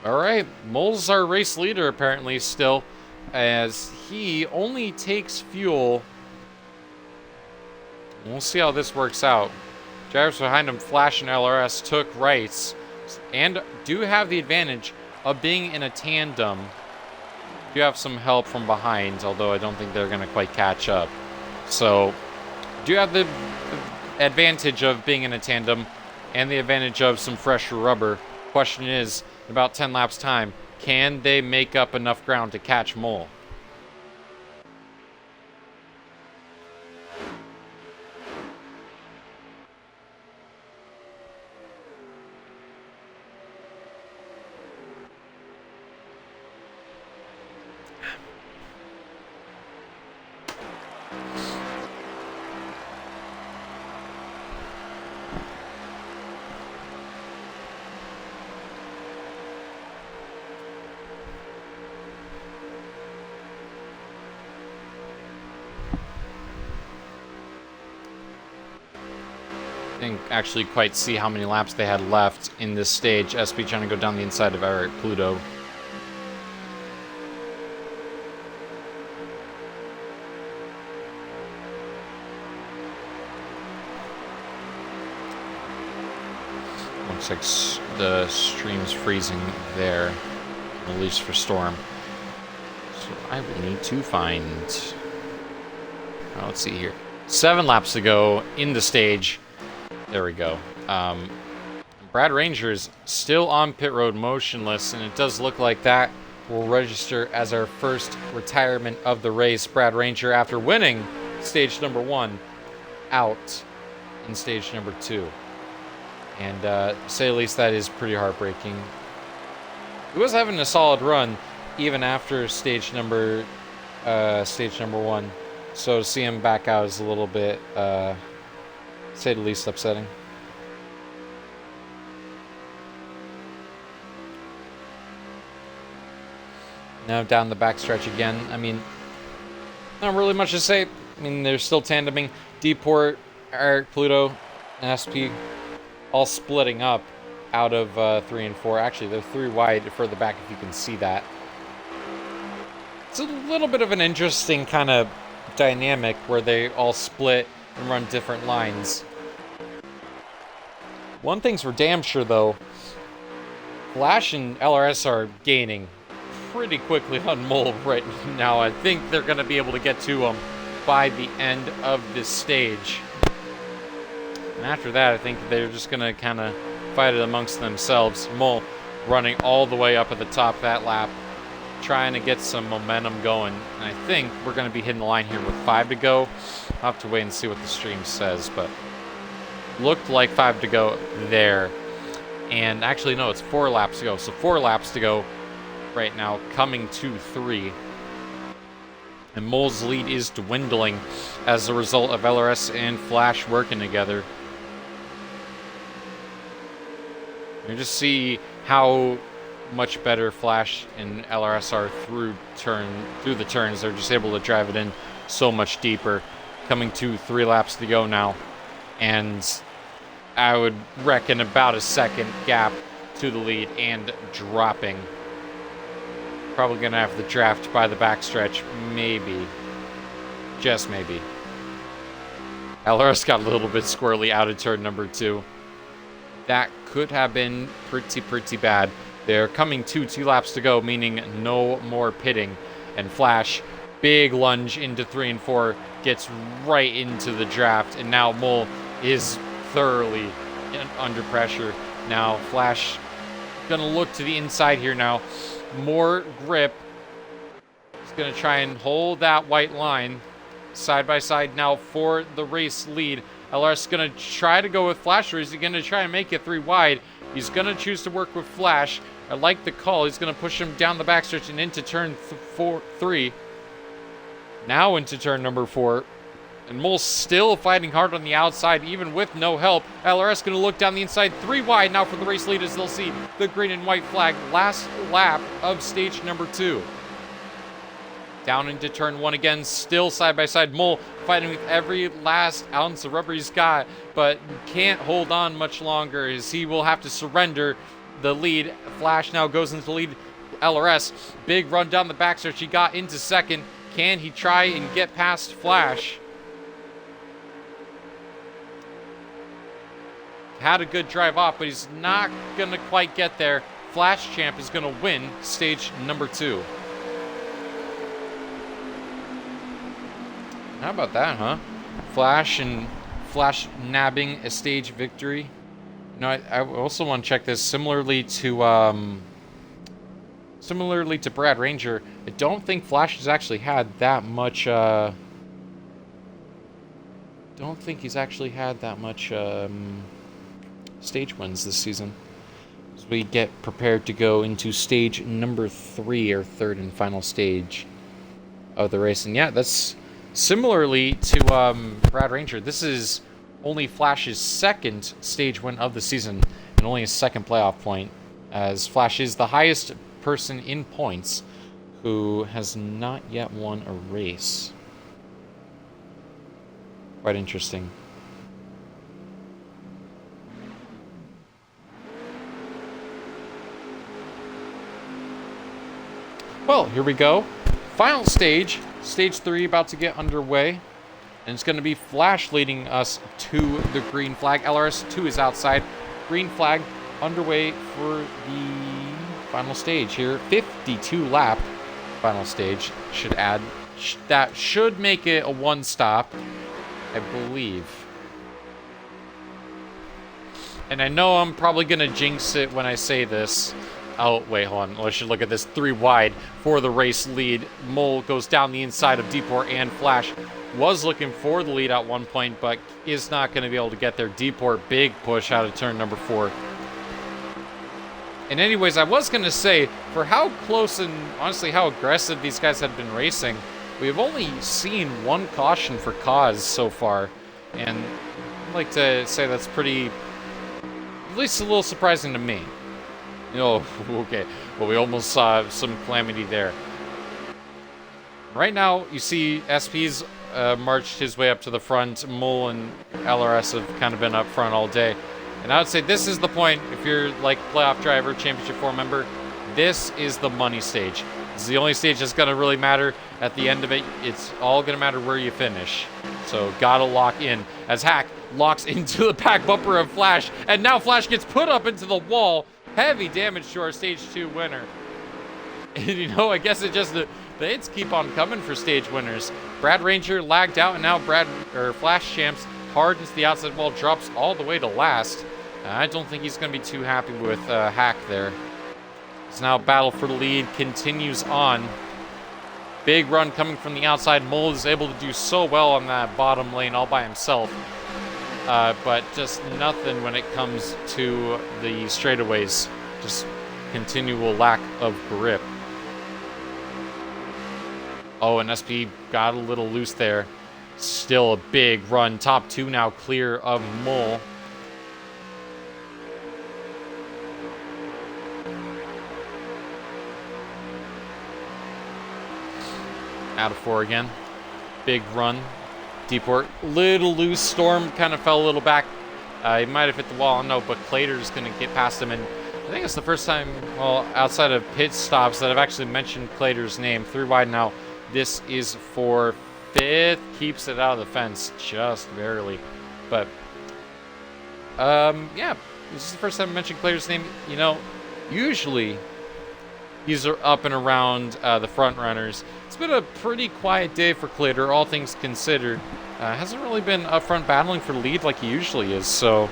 Speaker 1: Alright, Mole's our race leader apparently still, as he only takes fuel We'll see how this works out. Drivers behind him, Flash and LRS, took rights and do have the advantage of being in a tandem. Do have some help from behind, although I don't think they're going to quite catch up. So, do have the advantage of being in a tandem and the advantage of some fresh rubber. Question is, in about 10 laps time, can they make up enough ground to catch Mole? Didn't actually quite see how many laps they had left in this stage. SB trying to go down the inside of Eric Pluto. Looks like the stream's freezing there, at least for Storm. So I will need to find... let's see here. 7 laps to go in the stage. There we go. Brad Ranger's still on pit road motionless, and it does look like that will register as our first retirement of the race. Brad Ranger, after winning stage number 1, out in stage number 2. And to say the least, that is pretty heartbreaking. He was having a solid run even after stage number 1. So to see him back out is a little bit, say the least, upsetting. Now down the backstretch again. I mean, not really much to say. I mean, they're still tandeming. D-Port, Eric Pluto, and SP all splitting up out of 3 and 4. Actually, they're 3 wide further back if you can see that. It's a little bit of an interesting kind of dynamic where they all split and run different lines. One thing's for damn sure, though. Flash and LRS are gaining pretty quickly on Mole right now. I think they're going to be able to get to him by the end of this stage. And after that, I think they're just going to kind of fight it amongst themselves. Mole running all the way up at the top that lap, trying to get some momentum going. And I think we're going to be hitting the line here with 5 to go. I'll have to wait and see what the stream says, but looked like 5 to go there. And actually, no, it's 4 laps to go. So 4 laps to go right now, coming to 3. And Mole's lead is dwindling as a result of LRS and Flash working together. You just see how much better Flash and LRS are through the turns. They're just able to drive it in so much deeper. Coming to 3 laps to go now. And I would reckon about a second gap to the lead and dropping. Probably going to have the draft by the backstretch. Maybe. Just maybe. LRS got a little bit squirrely out of turn number 2. That could have been pretty bad. They're coming to 2 laps to go, meaning no more pitting. And Flash, big lunge into 3 and 4, gets right into the draft. And now Mole is thoroughly under pressure. Now Flash gonna look to the inside here now. More grip. He's gonna try and hold that white line. Side by side now for the race lead. LR's gonna try to go with Flash, or is he gonna try and make it 3 wide? He's gonna choose to work with Flash. I like the call. He's gonna push him down the backstretch and into turn 3. Now into turn number 4. And Mole's still fighting hard on the outside, even with no help. LRS gonna look down the inside, 3 wide now for the race lead as they'll see the green and white flag. Last lap of stage number 2. Down into turn 1 again, still side by side. Mole fighting with every last ounce of rubber he's got, but can't hold on much longer as he will have to surrender the lead. Flash now goes into the lead. LRS, big run down the backstretch. He got into second. Can he try and get past Flash? had a good drive off, but he's not going to quite get there. Flash Champ is going to win stage number 2. How about that, huh? Flash nabbing a stage victory. You know, I also want to check this similarly to Brad Ranger. I don't think Flash has actually had that much. Don't think he's actually had that much stage wins this season. As we get prepared to go into stage number 3, or third and final stage of the race, and yeah, that's similarly to Brad Ranger. This is only Flash's second stage win of the season, and only his second playoff point, as Flash is the highest person in points who has not yet won a race. Quite interesting. Well, here we go. Final stage. Stage 3 about to get underway. And it's going to be Flash leading us to the green flag. LRS2 is outside. Green flag underway for the final stage here. 52 lap final stage. Should add. That should make it a one stop, I believe. And I know I'm probably going to jinx it when I say this. Oh, wait, hold on. I should look at this. 3 wide for the race lead. Mole goes down the inside of Deeport, and Flash was looking for the lead at one point, but is not going to be able to get there. Deeport, big push out of turn number 4. And anyways, I was going to say, for how close and honestly how aggressive these guys have been racing, we've only seen 1 caution for cause so far. And I'd like to say that's pretty, at least a little surprising to me. Oh, okay. Well, we almost saw some calamity there. Right now, you see SP's marched his way up to the front. Mole and LRS have kind of been up front all day. And I would say this is the point, if you're like playoff driver, championship 4 member, this is the money stage. This is the only stage that's going to really matter at the end of it. It's all going to matter where you finish. So gotta lock in. As Hack locks into the back bumper of Flash. And now Flash gets put up into the wall. Heavy damage to our stage 2 winner. And you know, I guess it just, the hits keep on coming for stage winners. Brad Ranger lagged out, and now Flash Champs hardens the outside wall, drops all the way to last. I don't think he's going to be too happy with Hack there. It's now battle for the lead continues on. Big run coming from the outside. Mole is able to do so well on that bottom lane all by himself. But just nothing when it comes to the straightaways. Just continual lack of grip. Oh, and SP got a little loose there. Still a big run. Top 2 now clear of Mole. Out of 4 again. Big run. Deeport, little loose. Storm kind of fell a little back. He might have hit the wall, no, but Clater's going to get past him. And I think it's the first time, well, outside of pit stops, that I've actually mentioned Clater's name. 3 wide now. This is for 5th. Keeps it out of the fence just barely. But, yeah, this is the first time I mentioned Clater's name. You know, usually he's up and around the front runners. It's been a pretty quiet day for Clater, all things considered. Hasn't really been up front battling for the lead like he usually is, so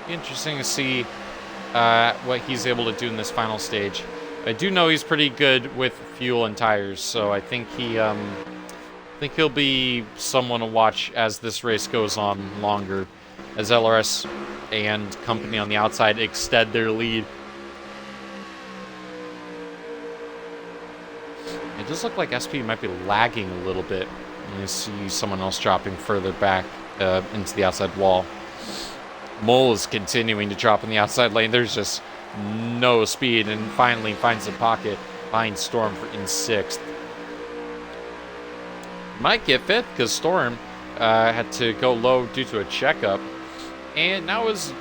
Speaker 1: interesting to see what he's able to do in this final stage. I do know he's pretty good with fuel and tires, so I think he'll be someone to watch as this race goes on longer, as LRS and company on the outside extend their lead. It does look like SP might be lagging a little bit. You see someone else dropping further back into the outside wall. Mole is continuing to drop in the outside lane. There's just no speed, and finally finds a pocket behind Storm in 6th. Might get 5th because Storm had to go low due to a checkup, and now is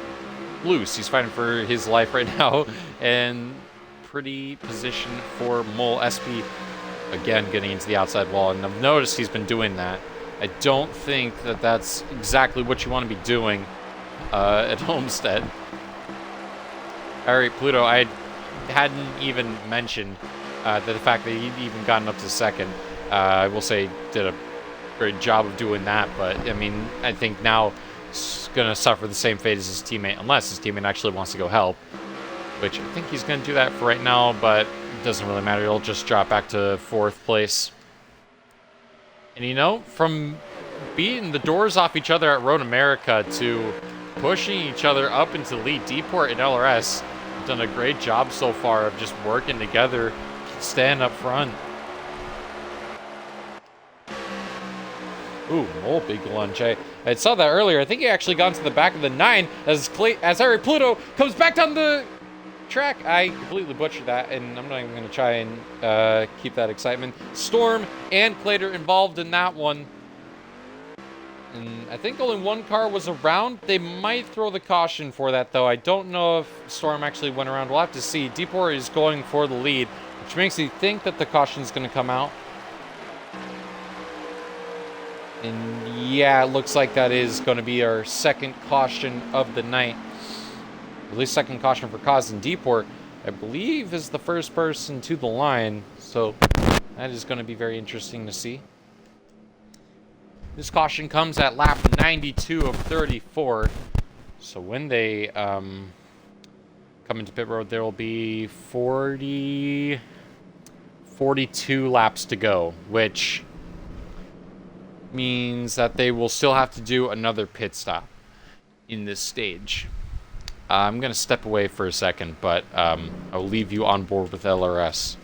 Speaker 1: loose. He's fighting for his life right now, and pretty position for Mole. SP again getting into the outside wall, and I've noticed he's been doing that. I don't think that that's exactly what you want to be doing at Homestead. All right, Pluto, I hadn't even mentioned the fact that he'd even gotten up to second. I will say did a great job of doing that, but I mean, I think now he's going to suffer the same fate as his teammate, unless his teammate actually wants to go help, which I think he's going to do that for right now, but it doesn't really matter. He'll just drop back to 4th place. And you know, from beating the doors off each other at Road America to pushing each other up into lead, Deport and LRS have done a great job so far of just working together, staying up front. Ooh, Mole big lunge. I saw that earlier. I think he actually got into the back of the 9 as Harry Pluto comes back down the track. I completely butchered that, and I'm not even going to try and keep that excitement. Storm and Clater involved in that one. And I think only one car was around. They might throw the caution for that, though. I don't know if Storm actually went around. We'll have to see. Deport is going for the lead, which makes me think that the caution is going to come out. And yeah, it looks like that is going to be our second caution of the night. At least second caution for Cause, and Deport, I believe, is the first person to the line. So that is going to be very interesting to see. This caution comes at lap 92 of 34. So when they come into pit road, there will be 42 laps to go, which means that they will still have to do another pit stop in this stage. I'm going to step away for a second, but I'll leave you on board with LRS.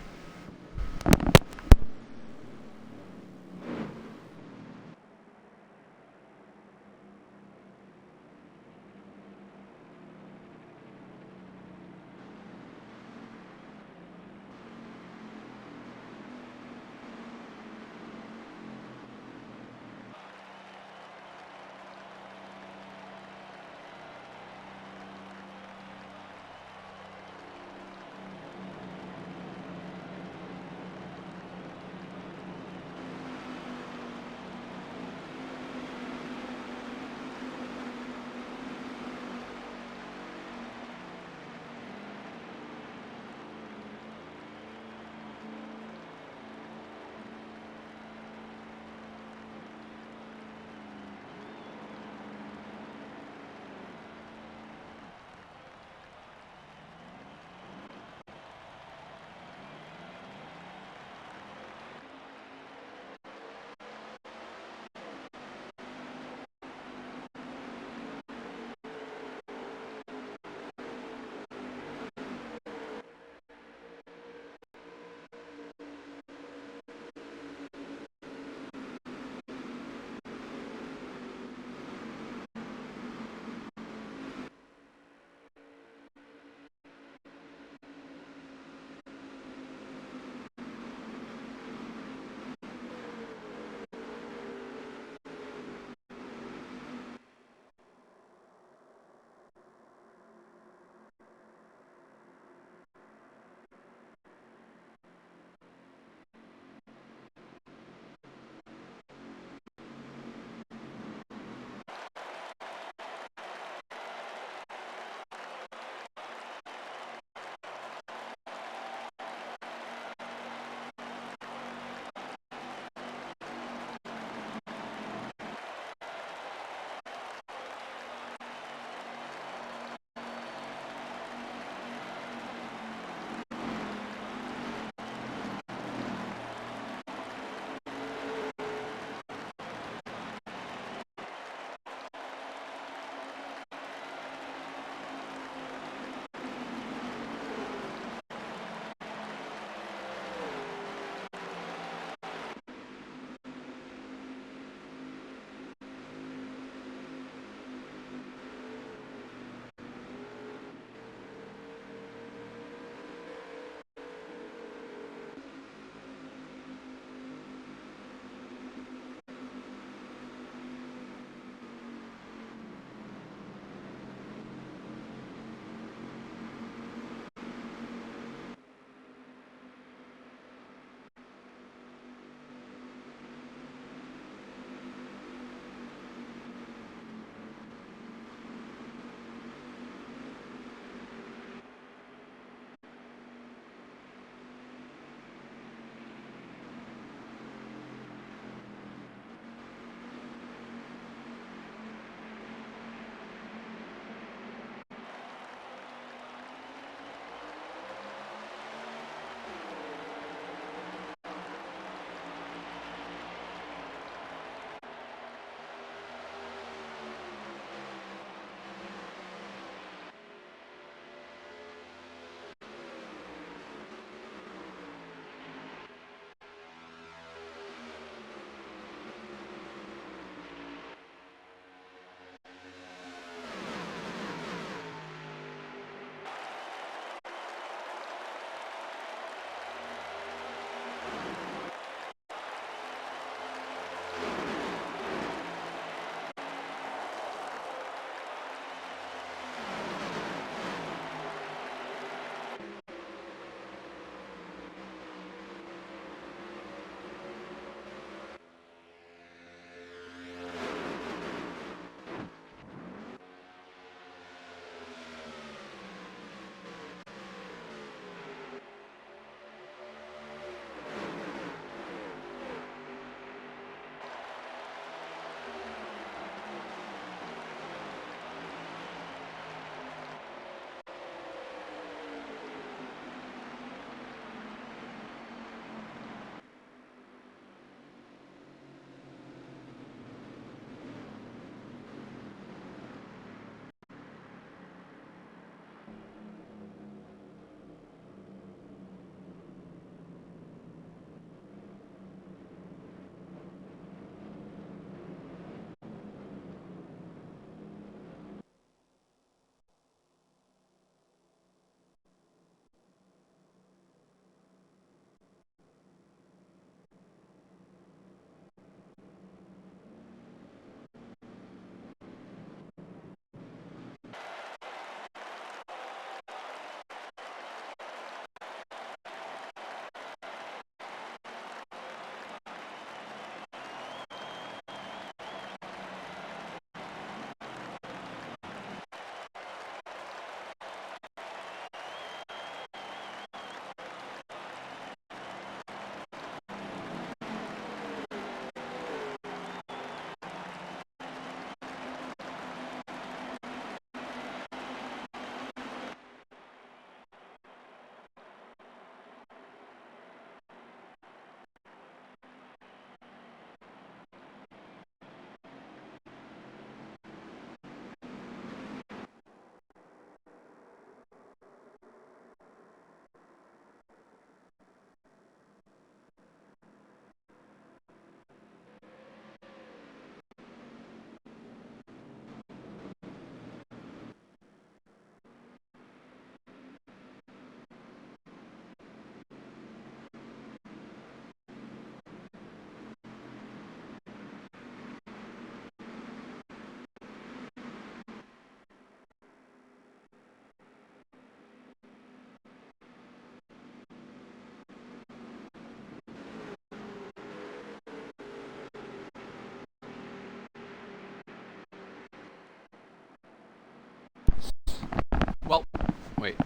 Speaker 1: Wait.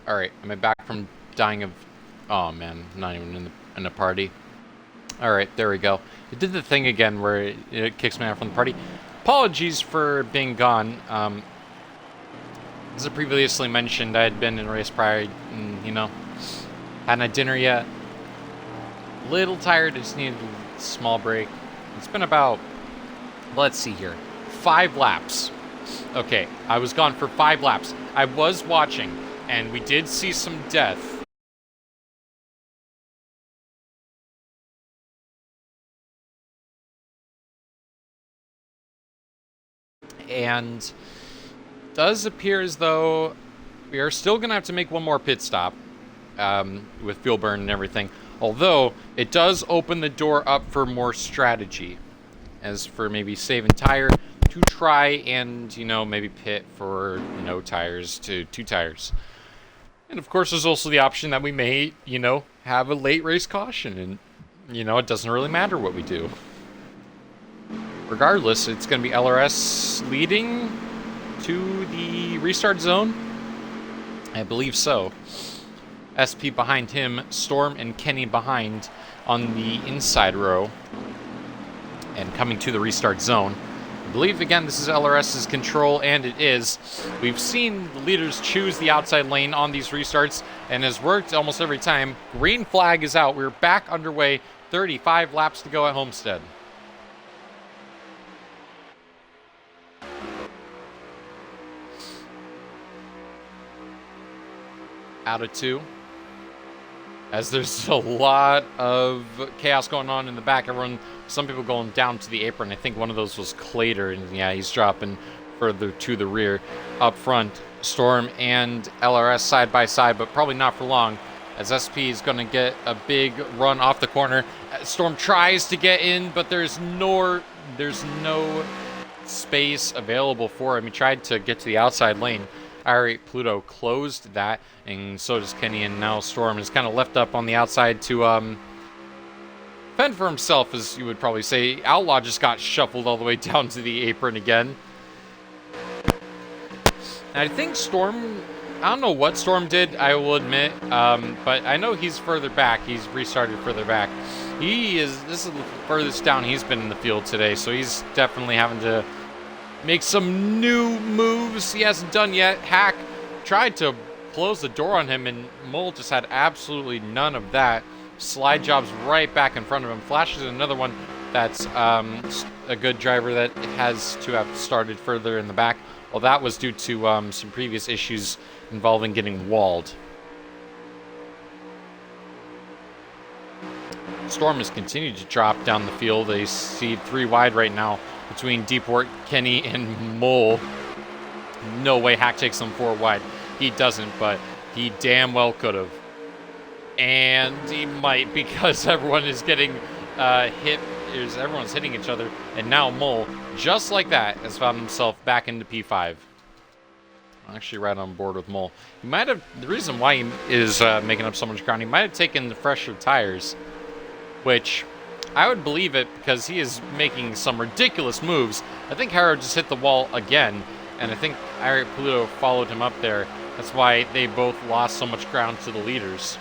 Speaker 1: Alright, am I back from dying of... Oh, man. I'm not even in the party. Alright, there we go. It did the thing again where it kicks me out from the party. Apologies for being gone. As I previously mentioned, I had been in race prior, and, you know, hadn't had dinner yet. Little tired, I just needed a small break. It's been about, let's see here, 5 laps. Okay, I was gone for 5 laps. I was watching, and we did see some death. And does appear as though we are still going to have to make one more pit stop with fuel burn and everything. Although, it does open the door up for more strategy. As for maybe saving tire to try and, you know, maybe pit for no tires to 2 tires. And of course, there's also the option that we may, you know, have a late race caution. And, you know, it doesn't really matter what we do. Regardless, it's going to be LRS leading to the restart zone. I believe so. SP behind him, Storm and Kenny behind on the inside row. And coming to the restart zone. I believe, again, this is LRS's control, and it is. We've seen the leaders choose the outside lane on these restarts, and has worked almost every time. Green flag is out. We're back underway. 35 laps to go at Homestead. Out of 2. As there's a lot of chaos going on in the back. Some people going down to the apron. I think one of those was Clater, and yeah, he's dropping further to the rear. Up front, Storm and LRS side by side, but probably not for long, as SP is going to get a big run off the corner. Storm tries to get in, but there's no space available for him. He tried to get to the outside lane. Irate Pluto closed that, and so does Kenny, and now Storm is kind of left up on the outside to fend for himself, as you would probably say. Outlaw just got shuffled all the way down to the apron again. And I think Storm, I don't know what Storm did, I will admit, but I know he's further back. He's restarted further back. This is the furthest down he's been in the field today, so he's definitely having to make some new moves he hasn't done yet. Hack tried to close the door on him, and Mole just had absolutely none of that. Slide jobs right back in front of him. Flashes another one that's a good driver that has to have started further in the back. Well, that was due to some previous issues involving getting walled. Storm has continued to drop down the field. They see 3 wide right now between Deeport, Kenny, and Mole. No way Hack takes them 4 wide. He doesn't, but he damn well could have. And he might, because everyone is getting hit. Everyone's hitting each other. And now Mole, just like that, has found himself back into P5. I'm actually right on board with Mole. He might have, the reason why he is making up so much ground, he might have taken the fresher tires, which I would believe it, because he is making some ridiculous moves. I think Harrow just hit the wall again, and I think Irate Pluto followed him up there. That's why they both lost so much ground to the leaders.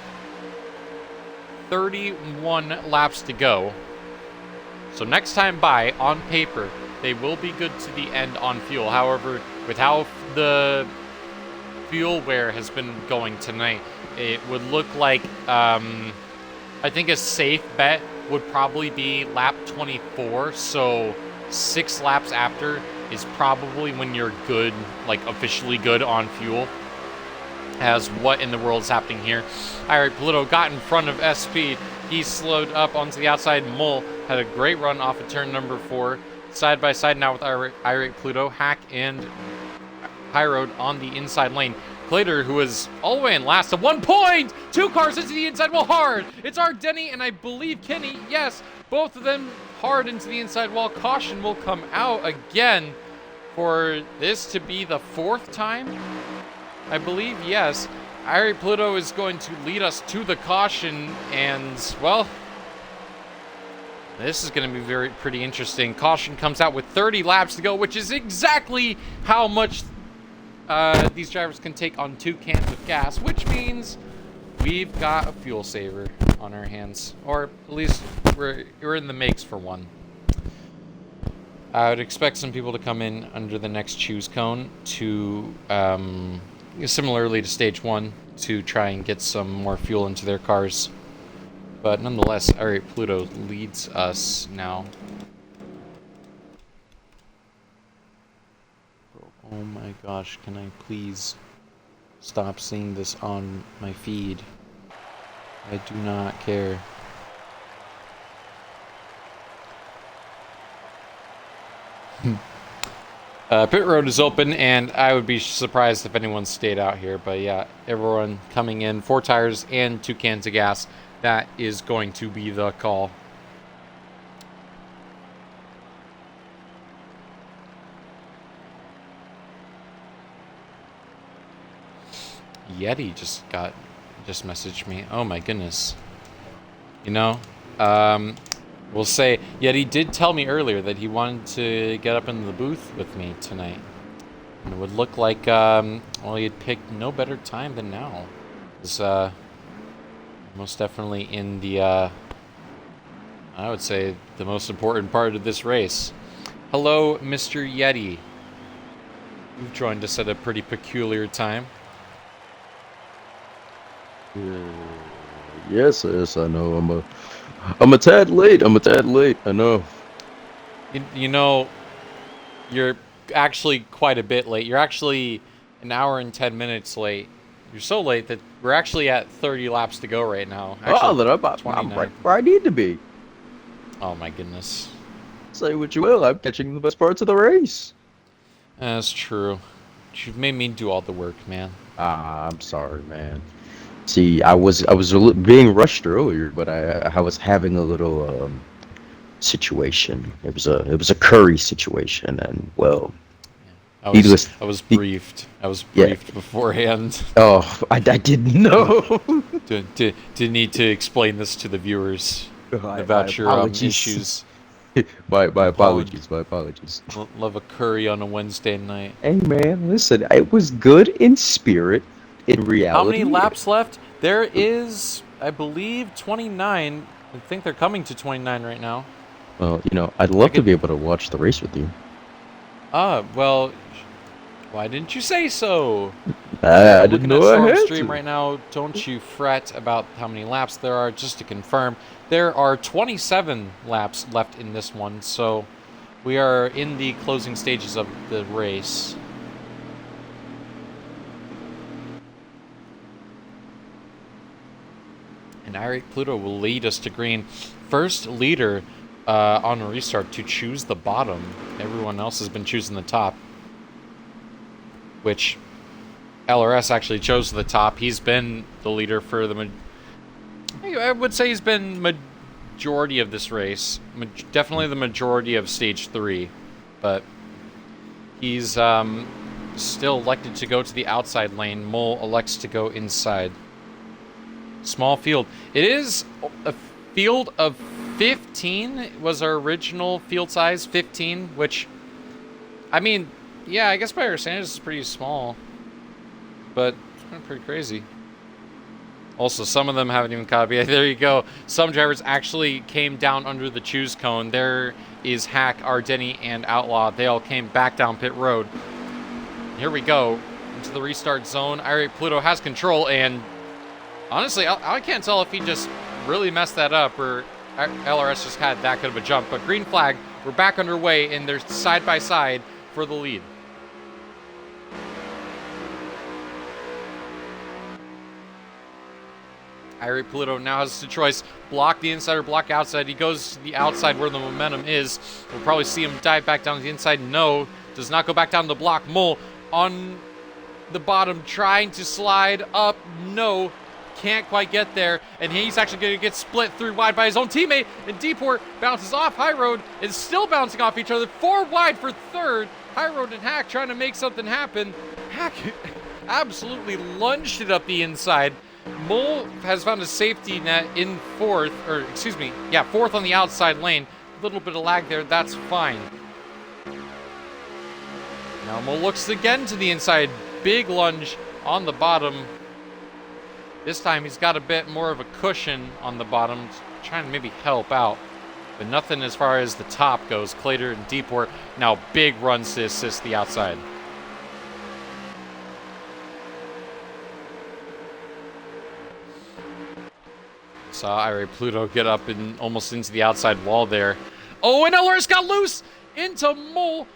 Speaker 1: 31 laps to go. So next time by, on paper, they will be good to the end on fuel. However, with how the fuel wear has been going tonight, it would look like, I think a safe bet would probably be lap 24. So 6 laps after is probably when you're good, like officially good on fuel. As what in the world is happening here? Irate Pluto got in front of SP. He slowed up onto the outside. Mole had a great run off of turn number 4. Side by side now with Irate Pluto. Hack and High Road on the inside lane. Clater, who is all the way in last, at 1 point! 2 cars into the inside wall hard! It's Denny and I believe Kenny, yes, both of them hard into the inside wall. Caution will come out again for this to be the 4th time, I believe, yes. Irate Pluto is going to lead us to the caution, and, well, this is going to be pretty interesting. Caution comes out with 30 laps to go, which is exactly how much these drivers can take on 2 cans of gas, which means we've got a fuel saver on our hands. Or at least we're in the makes for one. I would expect some people to come in under the next choose cone to, similarly to stage 1, to try and get some more fuel into their cars. But nonetheless, alright, Pluto leads us now. Oh my gosh, can I please stop seeing this on my feed? I do not care. Pit road is open, and I would be surprised if anyone stayed out here. But yeah, everyone coming in, 4 tires and 2 cans of gas. That is going to be the call. Yeti just messaged me. Oh my goodness. You know, we'll say Yeti did tell me earlier that he wanted to get up in the booth with me tonight. And it would look like, well, he'd picked no better time than now. It's most definitely in the, I would say, the most important part of this race. Hello, Mr. Yeti. You've joined us at a pretty peculiar time.
Speaker 2: Yes, I know. I'm a tad late. I know.
Speaker 1: You know, you're actually quite a bit late. You're actually an hour and 10 minutes late. You're so late that we're actually at 30 laps to go right now. Actually,
Speaker 2: I'm right where I need to be.
Speaker 1: Oh my goodness.
Speaker 2: Say what you will, I'm catching the best parts of the race.
Speaker 1: That's true. You've made me do all the work, man.
Speaker 2: I'm sorry, man. See, I was being rushed earlier, but I was having a little situation. It was a curry situation, and well,
Speaker 1: I was briefed. I was briefed beforehand.
Speaker 2: Oh, I didn't know.
Speaker 1: to need to explain this to the viewers about your issues.
Speaker 2: My apologies.
Speaker 1: Love a curry on a Wednesday night.
Speaker 2: Hey man, listen, it was good in spirit. In reality,
Speaker 1: how many laps left? There is, I believe, 29. I think they're coming to 29 right now.
Speaker 2: Well, you know, I'd love to be able to watch the race with you.
Speaker 1: Well, why didn't you say so?
Speaker 2: I didn't know I had
Speaker 1: stream right now. Don't you fret about how many laps there are. Just to confirm, there are 27 laps left in this one, so we are in the closing stages of the race. And Irate Pluto will lead us to green. First leader on a restart to choose the bottom. Everyone else has been choosing the top. Which LRS actually chose the top. He's been the leader for I would say he's been majority of this race. Definitely the majority of stage 3. But he's still elected to go to the outside lane. Mole elects to go inside. Small field. It is a field of 15 was our original field size, 15, which, I mean, yeah, I guess by our standards it's pretty small, but it's been pretty crazy. Also, some of them haven't even caught up yet. There you go. Some drivers actually came down under the choose cone. There is Hack, Ardeni, and Outlaw. They all came back down pit road. Here we go into the restart zone. Irate Pluto has control, and honestly, I can't tell if he just really messed that up or LRS just had that good of a jump. But green flag, we're back underway, and they're side by side for the lead. Irate Pluto now has the choice. Block the inside or block outside. He goes to the outside where the momentum is. We'll probably see him dive back down to the inside. No, does not go back down the block. Mole on the bottom trying to slide up. No. Can't quite get there, and he's actually going to get split through wide by his own teammate, and Deeport bounces off High Road and still bouncing off each other. 4 wide for third. High Road and Hack trying to make something happen. Hack absolutely lunged it up the inside. Mole has found a safety net in fourth on the outside lane. A little bit of lag there, that's fine. Now Mole looks again to the inside. big lunge on the bottom. This time he's got a bit more of a cushion on the bottom, trying to maybe help out. But nothing as far as the top goes. Clater and Deeport now big runs to assist the outside. Saw Ira Pluto get up and almost into the outside wall there. Oh, and LRS got loose into Mole.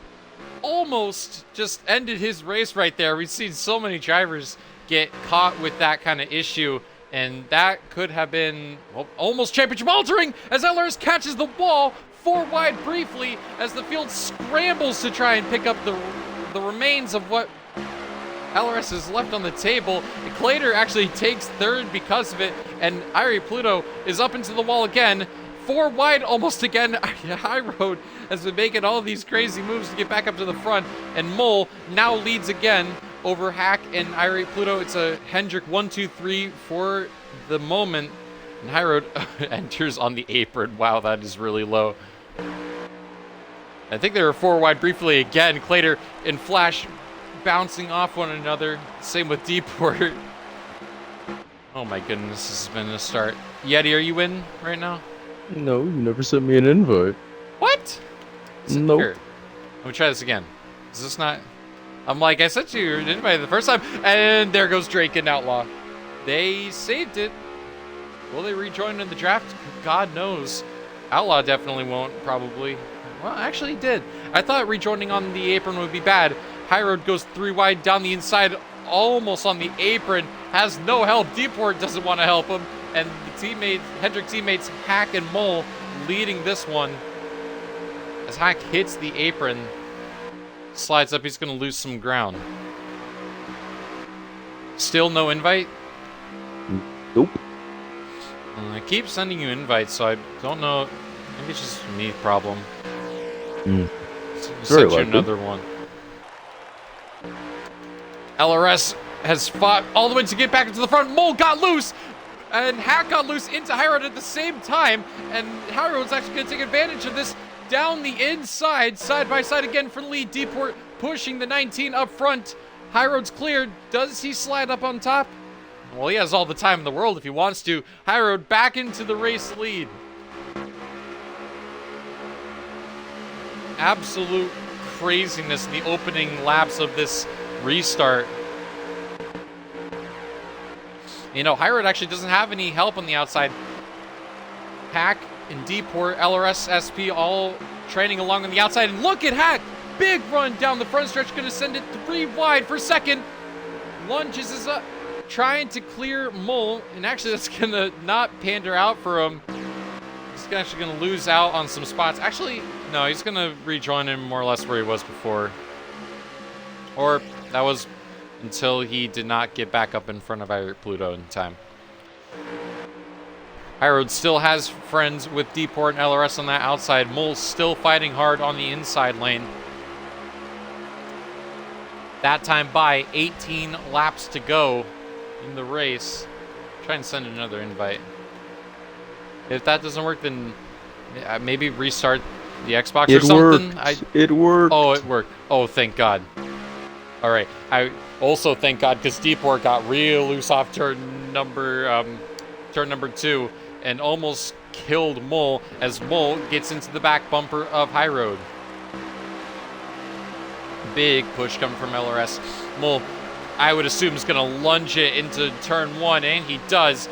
Speaker 1: Almost just ended his race right there. We've seen so many drivers get caught with that kind of issue, and that could have been almost championship altering as LRS catches the wall 4 wide briefly as the field scrambles to try and pick up the remains of what LRS is left on the table. Clater actually takes third because of it, and Irie Pluto is up into the wall again. 4 wide almost again. High Road has been making all these crazy moves to get back up to the front, and Mole now leads again over Hack and Irie Pluto. It's a Hendrick 1-2-3 for the moment, and High Road enters on the apron. Wow, that is really low. I think they were 4 wide briefly again. Clater and Flash bouncing off one another. Same with Deeport. Oh my goodness, this has been a start. Yeti, are you in right now?
Speaker 2: No, you never sent me an invite.
Speaker 1: What?
Speaker 2: Nope.
Speaker 1: Here, let me try this again. Is this not? I'm like, I sent you an invite the first time, and there goes Drake and Outlaw. They saved it. Will they rejoin in the draft? God knows. Outlaw definitely won't, probably. Well, actually he did. I thought rejoining on the apron would be bad. High Road goes 3 wide down the inside, almost on the apron, has no help. Deeport doesn't want to help him, and the Hendrick teammates Hack and Mole leading this one. As Hack hits the apron, slides up, he's going to lose some ground. Still no invite?
Speaker 2: Nope.
Speaker 1: I keep sending you invites, so I don't know. Maybe it's just a me problem. Send you another one. LRS has fought all the way to get back into the front. Mole got loose, and Hack got loose into High Road at the same time, and High Road's actually going to take advantage of this down the inside, side by side again for the lead. Deeport pushing the 19 up front. High Road's cleared. Does he slide up on top? Well, he has all the time in the world if he wants to. High Road back into the race lead. Absolute craziness in the opening laps of this restart. You know, High Road actually doesn't have any help on the outside. Hack and Deeport, LRS, SP all training along on the outside. And look at Hack! Big run down the front stretch, gonna send it 3 wide for second. Lunges is up, trying to clear Mole, and actually that's gonna not pander out for him. He's actually gonna lose out on some spots. Actually, no, he's gonna rejoin him more or less where he was before. Or that was until he did not get back up in front of Irie Pluto in time. High Road still has friends with Deeport and LRS on that outside. Mole's still fighting hard on the inside lane. That time by 18 laps to go in the race. Try and send another invite. If that doesn't work, then maybe restart the Xbox or something.
Speaker 2: It worked.
Speaker 1: Oh, it worked. Oh, thank God. All right. I also thank God because Deeport got real loose off turn number 2 and almost killed Mole as Mole gets into the back bumper of High Road. Big push coming from LRS. Mole, I would assume, is going to lunge it into turn 1, and he does.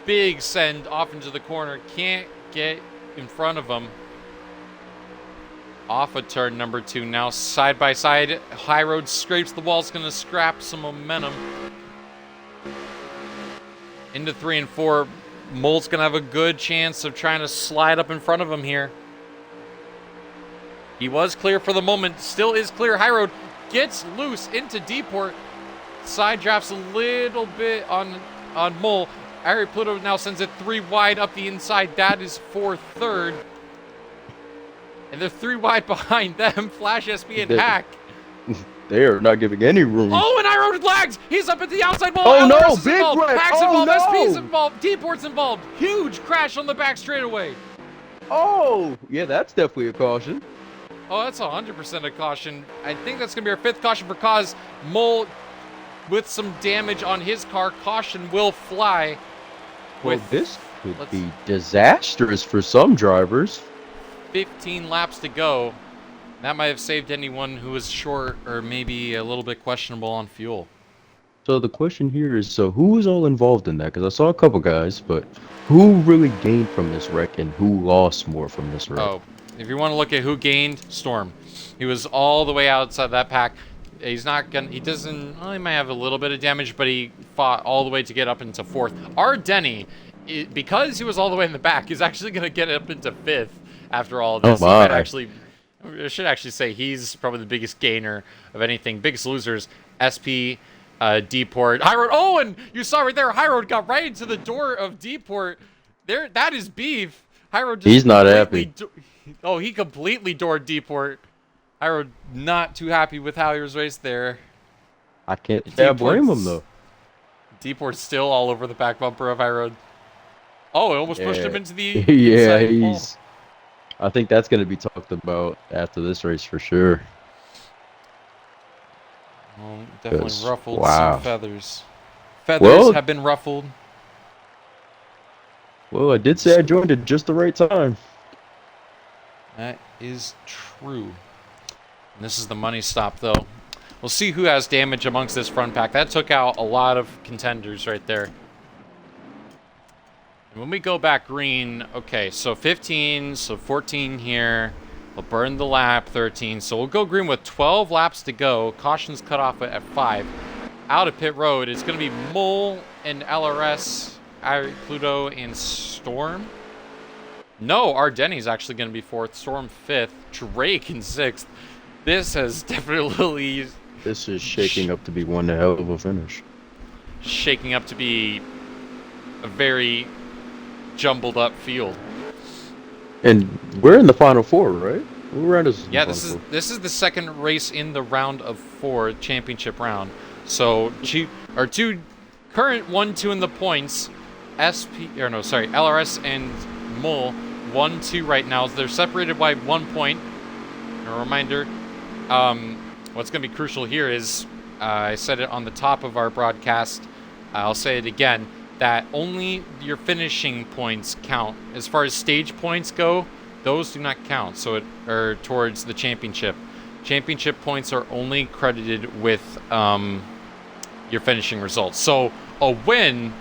Speaker 1: Big send off into the corner. Can't get in front of him. Off of turn number 2 now, side by side. High Road scrapes the wall. It's going to scrap some momentum. Into 3 and 4. Mole's going to have a good chance of trying to slide up in front of him here. He was clear for the moment. Still is clear. High Road gets loose into Deeport. Side drafts a little bit on Mole. Irie Pluto now sends it 3 wide up the inside. That is for third. And they're 3 wide behind them. Flash, SP, and Hack.
Speaker 2: They are not giving any room.
Speaker 1: Oh, and Irie Road lags. He's up at the outside wall.
Speaker 2: Oh,
Speaker 1: LRS
Speaker 2: no.
Speaker 1: is
Speaker 2: Big
Speaker 1: involved.
Speaker 2: wreck.
Speaker 1: Hack's
Speaker 2: Oh,
Speaker 1: involved.
Speaker 2: no.
Speaker 1: SP's involved. Deeport's involved. Huge crash on the back straightaway.
Speaker 2: Oh, yeah, that's definitely a caution.
Speaker 1: Oh, that's 100% a caution. I think that's going to be our 5th caution for Kaz. Mole with some damage on his car. Caution will fly.
Speaker 2: Well, this could be disastrous for some drivers.
Speaker 1: 15 laps to go. That might have saved anyone who was short or maybe a little bit questionable on fuel.
Speaker 2: So the question here is, so who was all involved in that? Because I saw a couple guys, but who really gained from this wreck and who lost more from this wreck?
Speaker 1: Oh, if you want to look at who gained, Storm. He was all the way outside that pack. He's not gonna. He doesn't. Well, he might have a little bit of damage, but he fought all the way to get up into 4th. Our Denny, because he was all the way in the back, is actually gonna get up into 5th after all of this.
Speaker 2: Oh my.
Speaker 1: I should actually say he's probably the biggest gainer of anything. Biggest losers, SP, D-Port, High Road. Oh, and you saw right there, High Road got right into the door of D-Port. There, that is beef. High Road just
Speaker 2: He's not happy.
Speaker 1: Oh, he completely doored D-Port. High Road not too happy with how he was raced there.
Speaker 2: I can't say I blame him though.
Speaker 1: D-Port's still all over the back bumper of High Road. Oh, it almost pushed him into the
Speaker 2: yeah,
Speaker 1: inside
Speaker 2: he's.
Speaker 1: wall.
Speaker 2: I think that's going to be talked about after this race for sure.
Speaker 1: Well, definitely ruffled
Speaker 2: wow.
Speaker 1: some feathers. Feathers have been ruffled.
Speaker 2: Well, I did say I joined at just the right time.
Speaker 1: That is true. And this is the money stop, though. We'll see who has damage amongst this front pack. That took out a lot of contenders right there. And when we go back green, okay, so 15, so 14 here. We'll burn the lap, 13. So we'll go green with 12 laps to go. Caution's cut off at 5. Out of pit road, it's going to be Mole and LRS, Pluto, and Storm. No, our Denny's actually going to be 4th, Storm 5th, Drake in 6th. This has definitely...
Speaker 2: This is shaking up to be one hell of a finish.
Speaker 1: Shaking up to be a very jumbled up field.
Speaker 2: And we're in the final 4, right? We're around us.
Speaker 1: Yeah, this is the second race in the round of 4 championship round. So our two current 1-2 in the points, LRS and Mole 1-2 right now. They're separated by 1 point. A reminder, what's going to be crucial here is I said it on the top of our broadcast. I'll say it again. That only your finishing points count. As far as stage points go, those do not count. So it are towards the championship. Championship points are only credited with your finishing results. So a win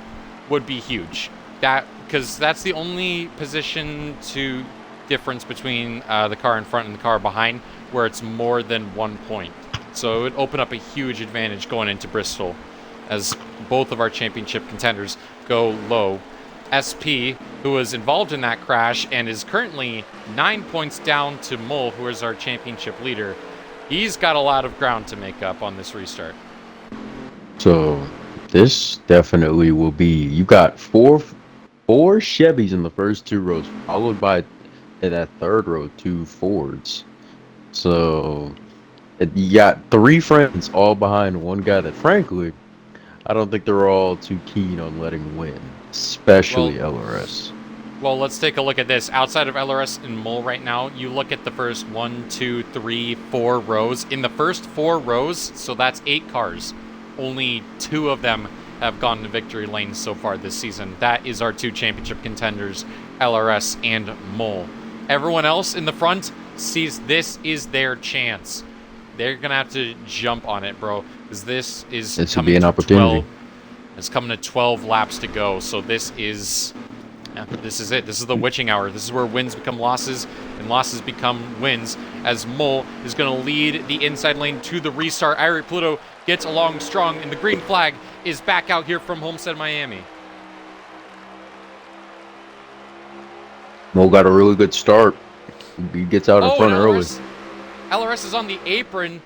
Speaker 1: would be huge. Because that's the only position to difference between the car in front and the car behind, where it's more than 1 point. So it would open up a huge advantage going into Bristol, as both of our championship contenders go low. SP, who was involved in that crash and is currently 9 points down to Mole, who is our championship leader. He's got a lot of ground to make up on this restart.
Speaker 2: So this definitely will be, you got four Chevys in the first 2 rows, followed by in that 3rd row 2 Fords. So you got 3 friends all behind one guy that, frankly, I don't think they're all too keen on letting win, especially LRS.
Speaker 1: Well, let's take a look at this. Outside of LRS and Mole right now, you look at the first 1, 2, 3, 4 rows. In the first 4 rows, so that's 8 cars, only 2 of them have gone to victory lane so far this season. That is our 2 championship contenders, LRS and Mole. Everyone else in the front sees this is their chance. They're going to have to jump on it, bro. Because this would be an opportunity. It's coming to 12 laps to go. So this is it. This is the witching hour. This is where wins become losses and losses become wins. As Mole is going to lead the inside lane to the restart. Irate Pluto gets along strong, and the green flag is back out here from Homestead, Miami.
Speaker 2: Mole got a really good start. He gets out in front early.
Speaker 1: LRS is on the apron.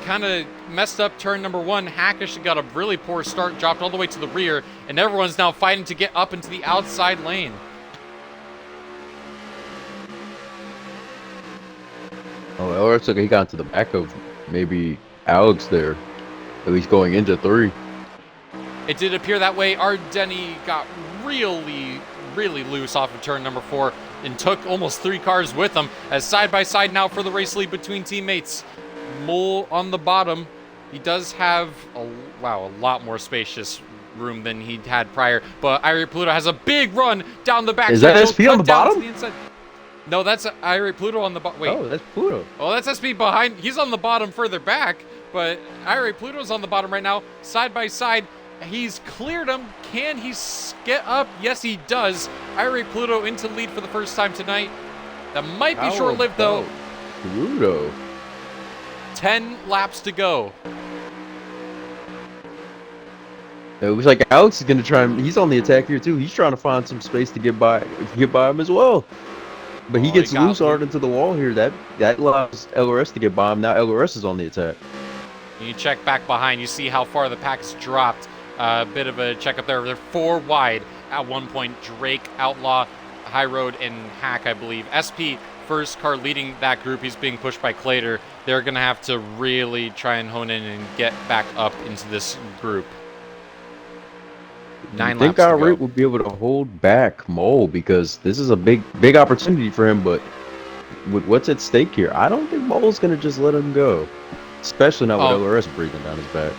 Speaker 1: Kind of messed up turn number 1. Hackish got a really poor start, dropped all the way to the rear, and everyone's now fighting to get up into the outside lane.
Speaker 2: Oh, LRS, he got to the back of maybe Alex there, at least going into 3.
Speaker 1: It did appear that way. Our Denny got really loose off of turn number 4. and took almost 3 cars with him, as side by side now for the race lead between teammates. Mole on the bottom. He does have a lot more spacious room than he had prior, but Irie Pluto has a big run down the back.
Speaker 2: Is that SP on the bottom?
Speaker 1: No, that's Irie Pluto on the bottom. Wait.
Speaker 2: Oh, that's Pluto.
Speaker 1: Oh, that's SP behind. He's on the bottom further back, but Irie Pluto's on the bottom right now, side by side. He's cleared him. Can he get up? Yes, he does. Irie Pluto into lead for the first time tonight. That might be short-lived, though.
Speaker 2: Pluto.
Speaker 1: 10 laps to go.
Speaker 2: It was like Alex is gonna try and he's on the attack here too. He's trying to find some space to get by him as well. But he gets loose hard into the wall here. That allows LRS to get by him. Now LRS is on the attack.
Speaker 1: You check back behind. You see how far the pack has dropped. A bit of a check up there. They're 4 wide at one point. Drake, Outlaw, High Road, and Hack, I believe. SP, first car leading that group. He's being pushed by Clater. They're going to have to really try and hone in and get back up into this group. 9 laps to go.
Speaker 2: I think Irie will be able to hold back Mole because this is a big opportunity for him, but with what's at stake here, I don't think Mole's going to just let him go. Especially not with LRS breathing down his back.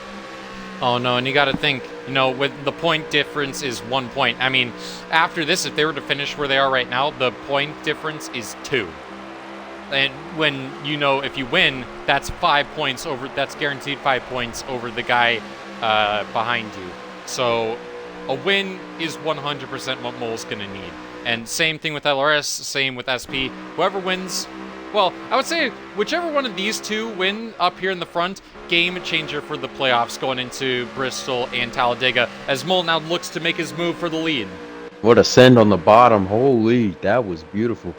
Speaker 1: Oh, no, and you got to think, with the point difference is 1 point. I mean, after this, if they were to finish where they are right now, the point difference is 2. And when, if you win, that's 5 points over, that's guaranteed 5 points over the guy behind you. So a win is 100% what Mole's going to need. And same thing with LRS, same with SP. Whoever wins, well, I would say whichever one of these two win up here in the front, game changer for the playoffs going into Bristol and Talladega, as Mole now looks to make his move for the lead.
Speaker 2: What a send on the bottom. Holy, that was beautiful.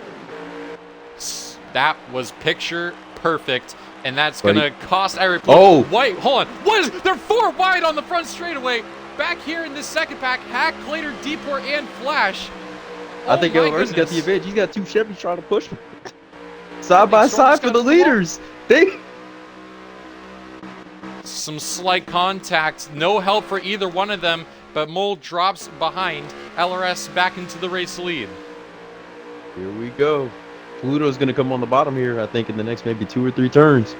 Speaker 1: That was picture perfect, and that's going to cost Irie Pluto.
Speaker 2: Oh!
Speaker 1: Wait, hold on. They're 4 wide on the front straightaway. Back here in this second pack, Hack, Clater, Deport, and Flash.
Speaker 2: I think LRS got the advantage. He's got 2 Chevys trying to push him. Side by side for the leaders.
Speaker 1: Some slight contact. No help for either one of them, but Mole drops behind. LRS back into the race lead.
Speaker 2: Here we go. Pluto's going to come on the bottom here, I think, in the next maybe 2 or 3 turns.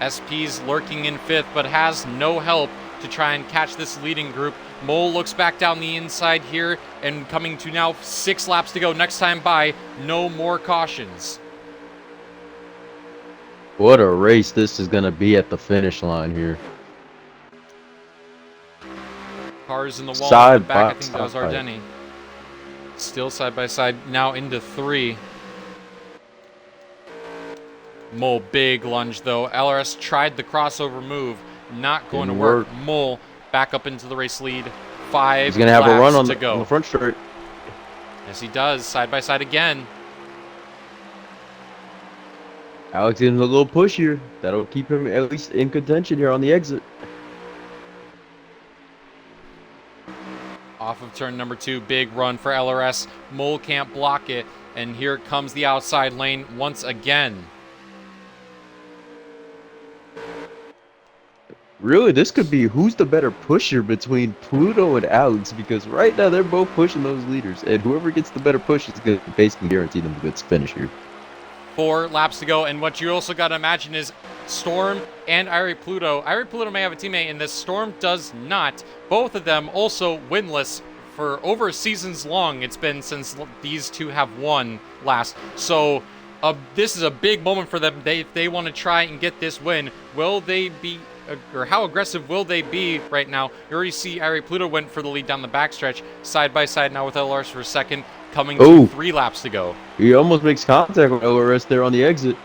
Speaker 1: SP's lurking in 5th, but has no help to try and catch this leading group. Mole looks back down the inside here and coming to now 6 laps to go. Next time by, no more cautions.
Speaker 2: What a race this is going to be at the finish line here.
Speaker 1: Cars in the wall
Speaker 2: Side
Speaker 1: in the back.
Speaker 2: by
Speaker 1: I think that was Ardeni. Still side by side. Now into 3. Mole, big lunge though. LRS tried the crossover move. Not going to work. Mole back up into the race lead. 5
Speaker 2: He's going to have a run on
Speaker 1: to go.
Speaker 2: On the front straight.
Speaker 1: Yes, he does. Side by side again.
Speaker 2: Alex getting a little push here. That'll keep him at least in contention here on the exit.
Speaker 1: Off of turn number 2, big run for LRS. Mole can't block it, and here comes the outside lane once again.
Speaker 2: Really, this could be who's the better pusher between Pluto and Alex, because right now they're both pushing those leaders, and whoever gets the better push is going to basically guarantee them a good finish here.
Speaker 1: 4 laps to go, and what you also got to imagine is Storm and Irie Pluto. Irie Pluto may have a teammate in this. Storm does not. Both of them also winless for over seasons long. It's been since these two have won last. So this is a big moment for them. If they want to try and get this win, will they be, or how aggressive will they be right now? You already see Irie Pluto went for the lead down the backstretch, side by side now with LRS for a second, coming to 3 laps to go.
Speaker 2: He almost makes contact with LRS there on the exit.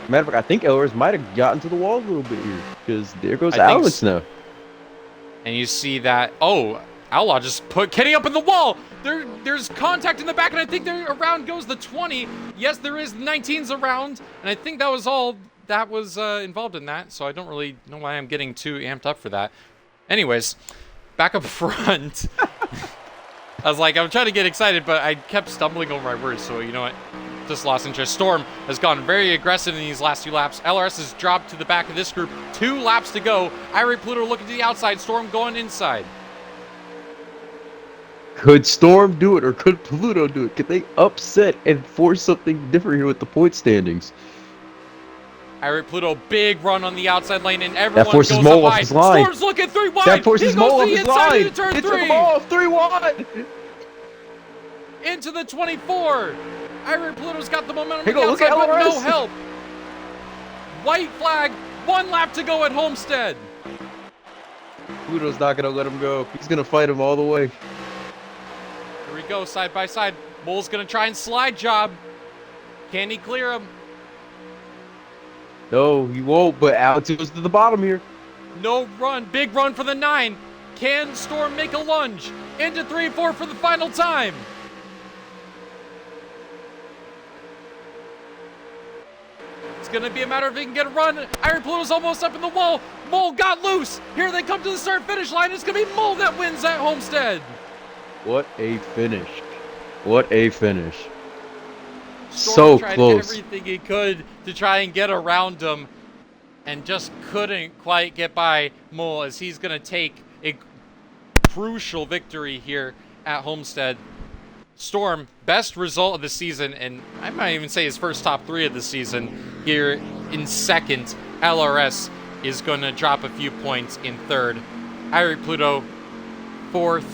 Speaker 2: Matter of fact, I think LRS might have gotten to the wall a little bit here, because there goes Alex now.
Speaker 1: And you see that, Outlaw just put Kenny up in the wall. There's contact in the back, and I think around goes the 20. Yes, there is 19s around, and I think that was all that was involved in that, so I don't really know why I'm getting too amped up for that. Anyways, back up front. I was like, I'm trying to get excited, but I kept stumbling over my words, so you know what? Just lost interest. Storm has gone very aggressive in these last 2 laps. LRS has dropped to the back of this group. 2 laps to go. Irie Pluto looking to the outside. Storm going inside.
Speaker 2: Could Storm do it or could Pluto do it? Could they upset and force something different here with the point standings?
Speaker 1: Irate Pluto, big run on the outside lane, and
Speaker 2: That
Speaker 1: everyone
Speaker 2: forces
Speaker 1: goes up
Speaker 2: Mole off
Speaker 1: high.
Speaker 2: his line.
Speaker 1: Storm's looking 3 wide.
Speaker 2: That forces
Speaker 1: He goes
Speaker 2: Mole
Speaker 1: to
Speaker 2: off
Speaker 1: the
Speaker 2: his
Speaker 1: inside
Speaker 2: line.
Speaker 1: of the turn
Speaker 2: It
Speaker 1: 3.
Speaker 2: took him off 3 wide.
Speaker 1: Into the 24. Irate Pluto's got the momentum
Speaker 2: Hey,
Speaker 1: on the
Speaker 2: look at
Speaker 1: outside, but no
Speaker 2: LRS.
Speaker 1: help. White flag, 1 lap to go at Homestead.
Speaker 2: Pluto's not gonna let him go. He's gonna fight him all the way.
Speaker 1: Here we go, side by side. Mole's gonna try and slide job. Can he clear him?
Speaker 2: No, he won't. But Alex goes to the bottom here.
Speaker 1: No run, big run for the 9. Can Storm make a lunge? Into 3 and 4 for the final time. It's gonna be a matter of if he can get a run. Iron Pluto's almost up in the wall. Mole got loose. Here they come to the start-finish line. It's gonna be Mole that wins at Homestead.
Speaker 2: What a finish. What a finish.
Speaker 1: Storm
Speaker 2: So
Speaker 1: tried
Speaker 2: close.
Speaker 1: everything he could to try and get around him, and just couldn't quite get by Mole, as he's gonna take a crucial victory here at Homestead. Storm, best result of the season, and I might even say his first top 3 of the season here in second. LRS is going to drop a few points in third. Irate Pluto, 4th.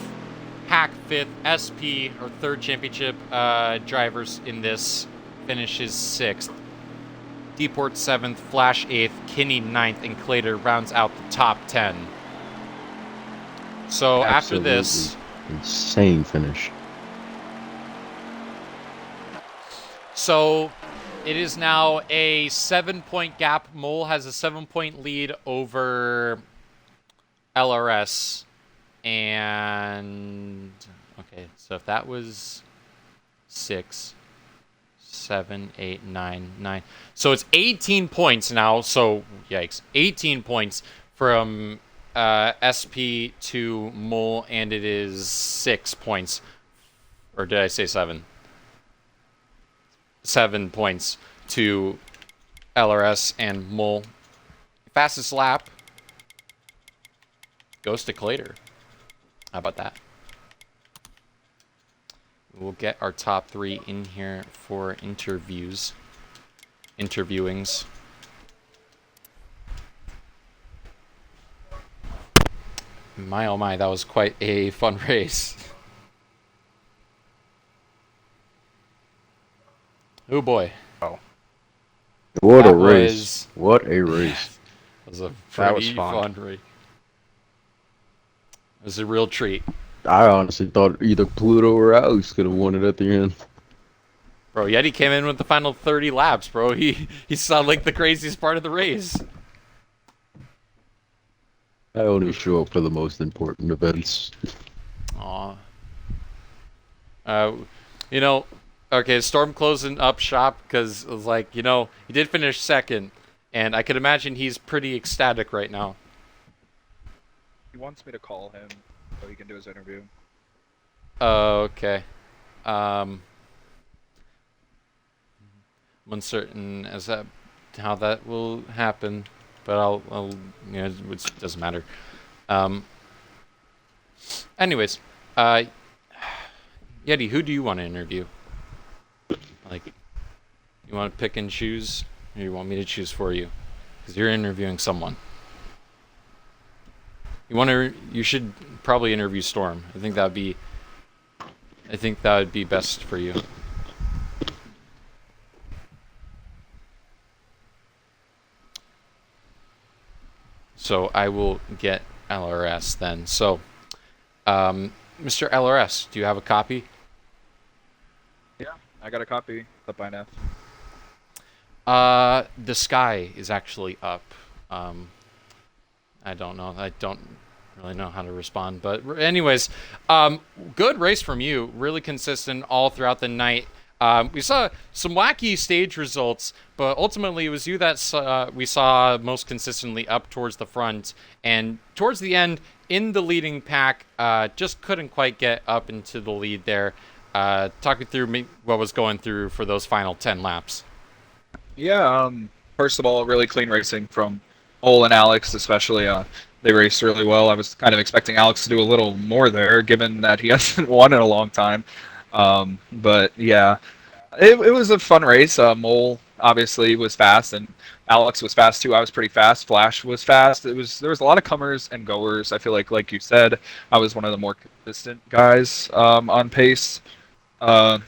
Speaker 1: Hack 5th. SP, or 3rd championship drivers in this, finishes 6th. Deport 7th. Flash 8th. Kinney 9th. And Clater rounds out the top 10. So after this...
Speaker 2: Insane finish.
Speaker 1: So it is now a 7-point gap. Mole has a 7-point lead over LRS. And okay, so if that was 6, 7, 8, 9, 9. So it's 18 points now. So yikes, 18 points from SP to Mole, and it is 6 points. Or did I say 7? 7 points to LRS and Mole. Fastest lap goes to Clater. How about that? We'll get our top 3 in here for interviewings. My oh my, that was quite a fun race. Oh boy.
Speaker 3: Oh.
Speaker 2: What
Speaker 1: That
Speaker 2: a race.
Speaker 1: was-
Speaker 2: What a race.
Speaker 1: That was a
Speaker 3: That was
Speaker 1: pretty
Speaker 3: fun.
Speaker 1: fun race. It was a real treat.
Speaker 2: I honestly thought either Pluto or Alex could have won it at the end.
Speaker 1: Bro, Yeti came in with the final 30 laps, bro. He saw like the craziest part of the race.
Speaker 2: I only show up for the most important events.
Speaker 1: Aw. You know, okay, Storm closing up shop because it was like, you know, he did finish second, and I could imagine he's pretty ecstatic right now.
Speaker 3: He wants me to call him so he can do his interview.
Speaker 1: Okay. I'm uncertain as to how that will happen, but I'll you know, it doesn't matter. Anyways, Yeti, who do you want to interview? Like, you want to pick and choose, or you want me to choose for you? Because you're interviewing someone. You should probably interview Storm. I think that would be best for you. So I will get LRS then. So, Mr. LRS, do you have a copy?
Speaker 3: Yeah, I got a copy up by now.
Speaker 1: The sky is actually up. I don't know. I don't really know how to respond. But anyways, good race from you. Really consistent all throughout the night. We saw some wacky stage results, but ultimately it was you that we saw most consistently up towards the front. And towards the end, in the leading pack, just couldn't quite get up into the lead there. Talk me through what was going through for those final 10 laps.
Speaker 3: Yeah, first of all, really clean racing from Ole and Alex, especially. They raced really well. I was kind of expecting Alex to do a little more there, given that he hasn't won in a long time. But yeah, it was a fun race. Mole obviously was fast, and Alex was fast too. I was pretty fast. Flash was fast. There was a lot of comers and goers. I feel like you said, I was one of the more consistent guys on pace. Uh,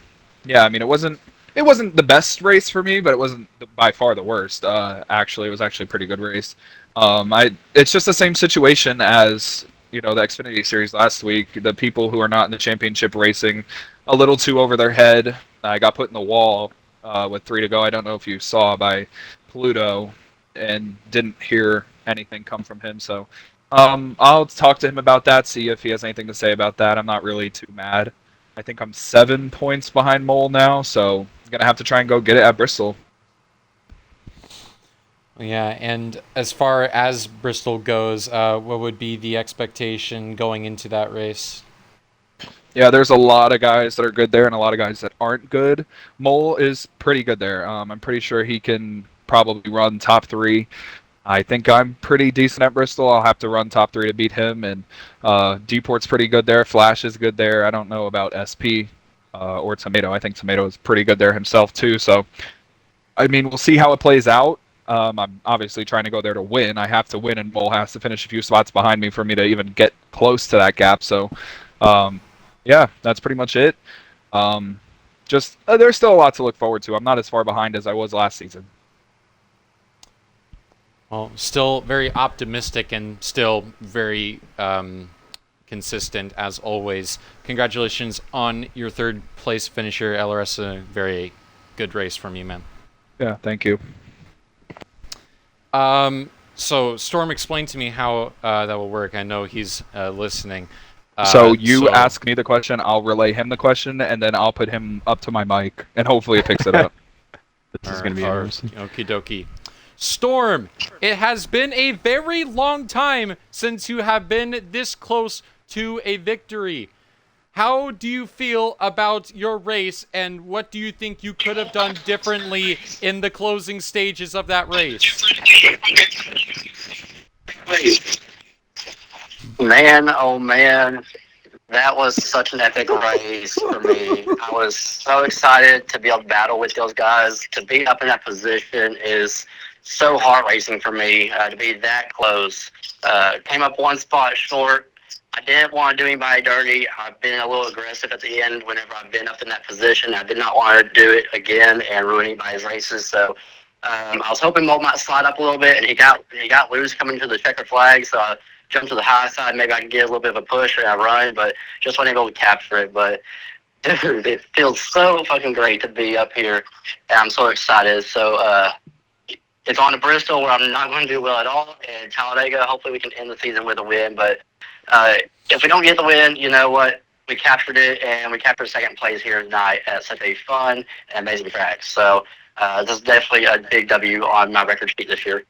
Speaker 3: yeah, I mean it wasn't the best race for me, but it wasn't by far the worst. Actually, it was actually a pretty good race. It's just the same situation as the Xfinity Series last week. The people who are not in the championship racing a little too over their head. I got put in the wall with 3 to go. I don't know if you saw by Pluto, and didn't hear anything come from him. So I'll talk to him about that, see if he has anything to say about that. I'm not really too mad. I think I'm 7 points behind Mole now, so I'm gonna have to try and go get it at Bristol.
Speaker 1: Yeah, and as far as Bristol goes, what would be the expectation going into that race?
Speaker 3: Yeah, there's a lot of guys that are good there and a lot of guys that aren't good. Mole is pretty good there. I'm pretty sure he can probably run top 3. I think I'm pretty decent at Bristol. I'll have to run top 3 to beat him. And Deport's pretty good there. Flash is good there. I don't know about SP or Tomato. I think Tomato is pretty good there himself too. So, I mean, we'll see how it plays out. I'm obviously trying to go there to win. I have to win, and Mole has to finish a few spots behind me for me to even get close to that gap. So, yeah, that's pretty much it. Just there's still a lot to look forward to. I'm not as far behind as I was last season.
Speaker 1: Well, still very optimistic and still very consistent as always. Congratulations on your 3rd place finisher, LRS. A very good race from you, man.
Speaker 3: Yeah, thank you.
Speaker 1: So Storm, explain to me how that will work. I know he's listening.
Speaker 3: So you ask me the question, I'll relay him the question, and then I'll put him up to my mic, and hopefully it picks it up.
Speaker 2: This is going to be interesting.
Speaker 1: Okie dokie. Storm, it has been a very long time since you have been this close to a victory. How do you feel about your race, and what do you think you could have done differently in the closing stages of that race?
Speaker 4: Man, oh man, that was such an epic race for me. I was so excited to be able to battle with those guys. To be up in that position is so heart-racing for me, to be that close. Came up 1 spot short. I didn't want to do anybody dirty. I've been a little aggressive at the end whenever I've been up in that position. I did not want to do it again and ruin anybody's races. So I was hoping Mo might slide up a little bit, and he got loose coming to the checker flag. So I jumped to the high side. Maybe I could get a little bit of a push and I run, but just wasn't able to capture it. But dude, it feels so fucking great to be up here, and I'm so excited. So it's on to Bristol, where I'm not going to do well at all, and Talladega. Hopefully we can end the season with a win. But if we don't get the win, you know what? We captured it, and we captured 2nd place here tonight at such a fun and amazing track. So this is definitely a big W on my record sheet this year.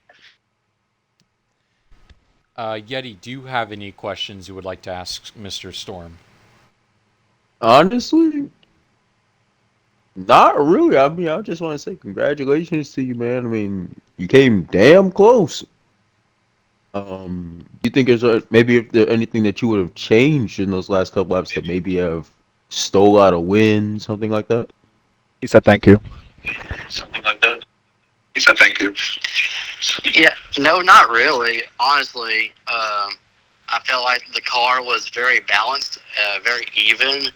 Speaker 1: Yeti, do you have any questions you would like to ask Mr. Storm?
Speaker 2: Honestly, not really. I mean, I just want to say congratulations to you, man. I mean, you came damn close. You think maybe if there anything that you would have changed in those last couple laps that maybe have stole out a win, something like that?
Speaker 3: He said thank you.
Speaker 4: Something like that. He said thank you. Yeah, no, not really. Honestly, I felt like the car was very balanced, very even,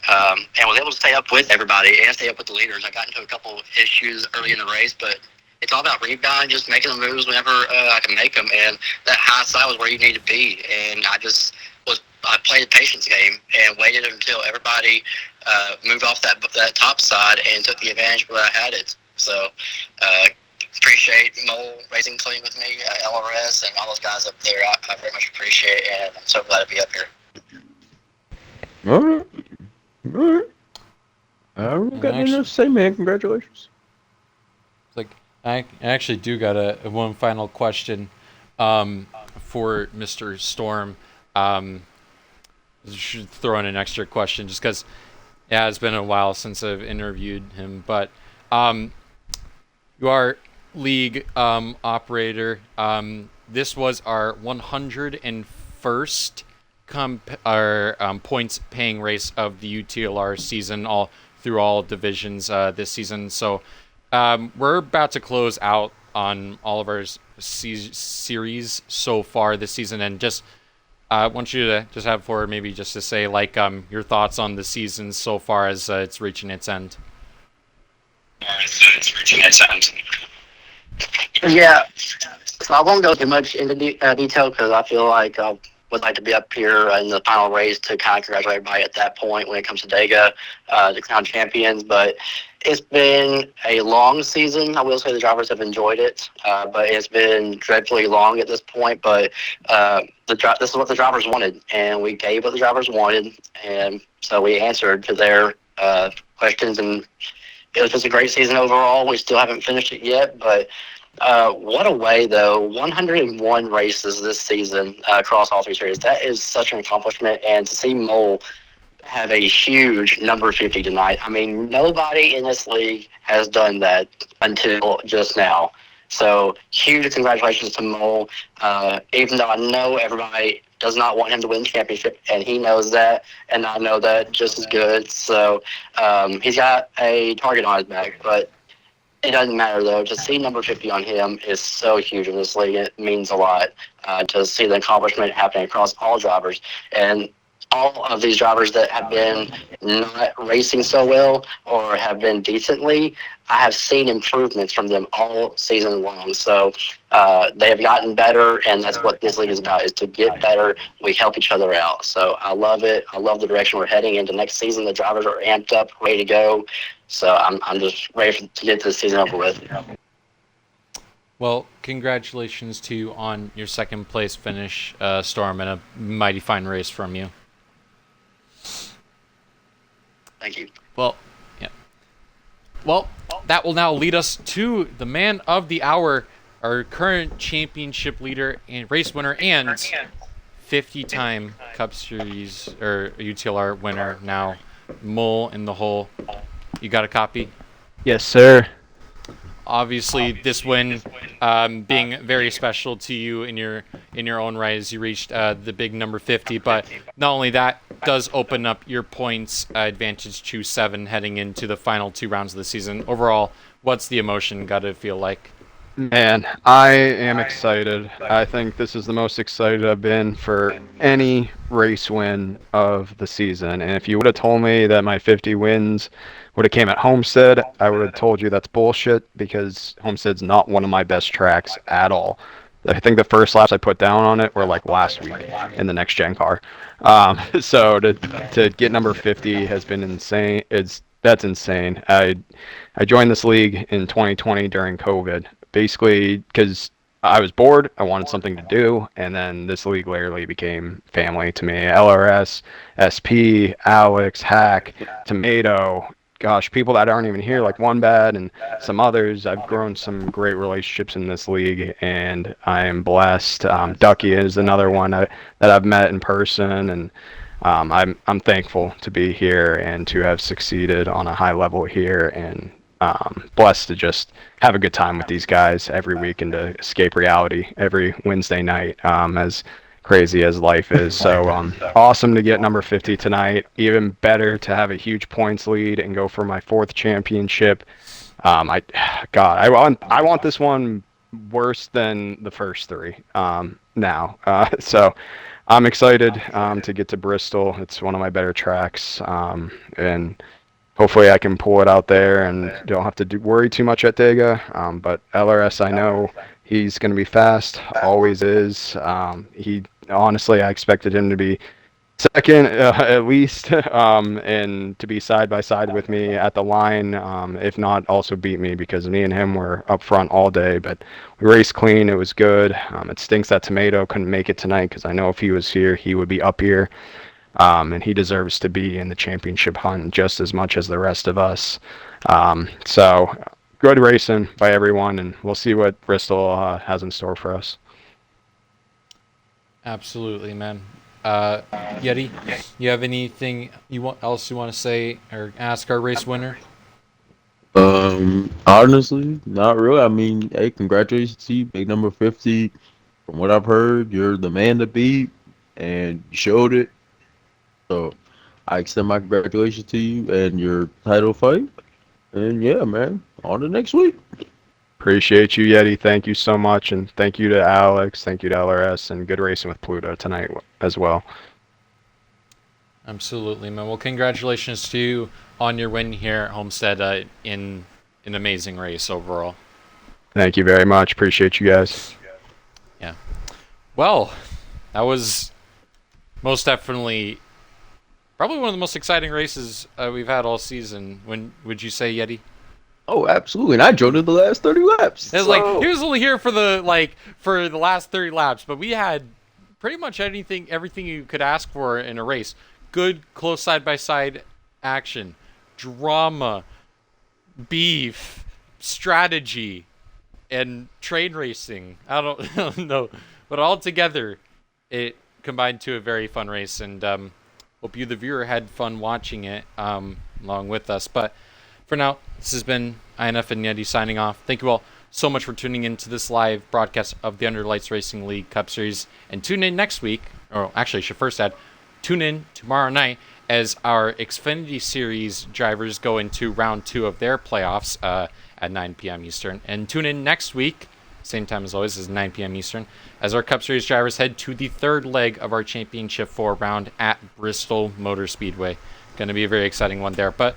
Speaker 4: and was able to stay up with everybody and stay up with the leaders. I got into a couple of issues early in the race, but it's all about rebound, just making the moves whenever I can make them. And that high side was where you need to be. And I played a patience game and waited until everybody moved off that top side and took the advantage where I had it. So appreciate Mole racing clean with me, LRS, and all those guys up there. I very much appreciate it, and I'm so glad to be up here.
Speaker 2: All right. I don't got anything to say, man. Congratulations.
Speaker 1: It's like I actually do got a one final question for Mr. Storm. Should throw in an extra question just because, yeah, it's been a while since I've interviewed him. But you are league operator. this was our 101st points paying race of the UTLR season, all through all divisions this season. So we're about to close out on all of our series so far this season, and just I want you to just have Ford maybe just to say like your thoughts on the season so far as it's reaching its end.
Speaker 4: Yeah, so I won't go too much into detail because I feel like I would like to be up here in the final race to kind of congratulate everybody at that point when it comes to Dega, the crown champions. But it's been a long season. I will say the drivers have enjoyed it, but it's been dreadfully long at this point. But this is what the drivers wanted, and we gave what the drivers wanted, and so we answered to their questions, and it was just a great season overall. We still haven't finished it yet, but what a way, though. 101 races this season across all three series. That is such an accomplishment. And to see Mole have a huge number 50 tonight, I mean, nobody in this league has done that until just now. So huge congratulations to Mole, even though I know everybody does not want him to win the championship, and he knows that, and I know that just as good. So he's got a target on his back, but it doesn't matter, though. To see number 50 on him is so huge in this league. It means a lot to see the accomplishment happening across all drivers. And all of these drivers that have been not racing so well or have been decently, I have seen improvements from them all season long. So they have gotten better, and that's what this league is about, is to get better. We help each other out. So I love it. I love the direction we're heading into next season. The drivers are amped up, ready to go. So I'm just ready to get this season over with.
Speaker 1: Well, congratulations to you on your second place finish, Storm, and a mighty fine race from you.
Speaker 4: Thank you.
Speaker 1: Well, yeah. Well, that will now lead us to the man of the hour, our current championship leader and race winner and 50-time Cup Series or UTLR winner now, Mole in the Hole. You got a copy?
Speaker 5: Yes, sir.
Speaker 1: Obviously, this win being very special to you in your own right as you reached the big number 50. But not only that, does open up your points advantage to 7 heading into the final 2 rounds of the season. Overall, what's the emotion got to feel like?
Speaker 5: Man, I am excited. I think this is the most excited I've been for any race win of the season. And if you would have told me that my 50 wins would have came at Homestead, I would have told you that's bullshit because Homestead's not one of my best tracks at all. I think the first laps I put down on it were like last week in the next gen car. So to get number 50 has been insane. That's insane. I joined this league in 2020 during COVID, basically because I was bored. I wanted something to do, and then this league literally became family to me. LRS, SP, Alex, Hack, Tomato. Gosh, people that aren't even here, like One Bad and some others. I've grown some great relationships in this league, and I am blessed. Ducky is another one that I've met in person, and I'm thankful to be here and to have succeeded on a high level here, and blessed to just have a good time with these guys every week and to escape reality every Wednesday night. As crazy as life is. So awesome to get number 50 tonight. Even better to have a huge points lead and go for my 4th championship. I want this one worse than the first 3 now. So I'm excited to get to Bristol. It's one of my better tracks, and hopefully I can pull it out there and don't have to worry too much at Dega. But LRS, I know he's going to be fast, always is. Honestly, I expected him to be second at least, and to be side by side with me at the line, if not also beat me, because me and him were up front all day. But we raced clean. It was good. It stinks that Tomato couldn't make it tonight, because I know if he was here, he would be up here. And he deserves to be in the championship hunt just as much as the rest of us. So good racing by everyone, and we'll see what Bristol has in store for us.
Speaker 1: Absolutely, man. Yeti, you have anything else you want to say or ask our race winner?
Speaker 2: Honestly, not really. I mean, hey, congratulations to you, big number 50. From what I've heard, you're the man to beat, and you showed it. So I extend my congratulations to you and your title fight. And yeah, man, on to next week.
Speaker 5: Appreciate you, Yeti. Thank you so much, and thank you to Alex. Thank you to LRS, and good racing with Pluto tonight as well.
Speaker 1: Absolutely, man. Well, congratulations to you on your win here at Homestead in an amazing race overall.
Speaker 5: Thank you very much. Appreciate you guys.
Speaker 1: Yeah. Well, that was most definitely probably one of the most exciting races we've had all season. When would you say, Yeti?
Speaker 2: Oh, absolutely. And I joined in the last 30 laps.
Speaker 1: It was like he was only here for the last 30 laps, but we had pretty much everything you could ask for in a race. Good close side by side action, drama, beef, strategy, and train racing. I don't know, but all together, it combined to a very fun race. And hope you, the viewer, had fun watching it along with us. But for now, this has been INF and Yeti signing off. Thank you all so much for tuning in to this live broadcast of the Under Lights Racing League Cup Series. And tune in next week, or actually I should first add, tune in tomorrow night as our Xfinity Series drivers go into round 2 of their playoffs at 9 p.m. Eastern. And tune in next week, same time as always, is 9 p.m. Eastern, as our Cup Series drivers head to the third leg of our Championship 4 round at Bristol Motor Speedway. Going to be a very exciting one there. But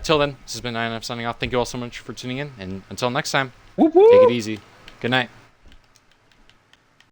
Speaker 1: till then, this has been INF signing off. Thank you all so much for tuning in, and until next time, take it easy. Good night.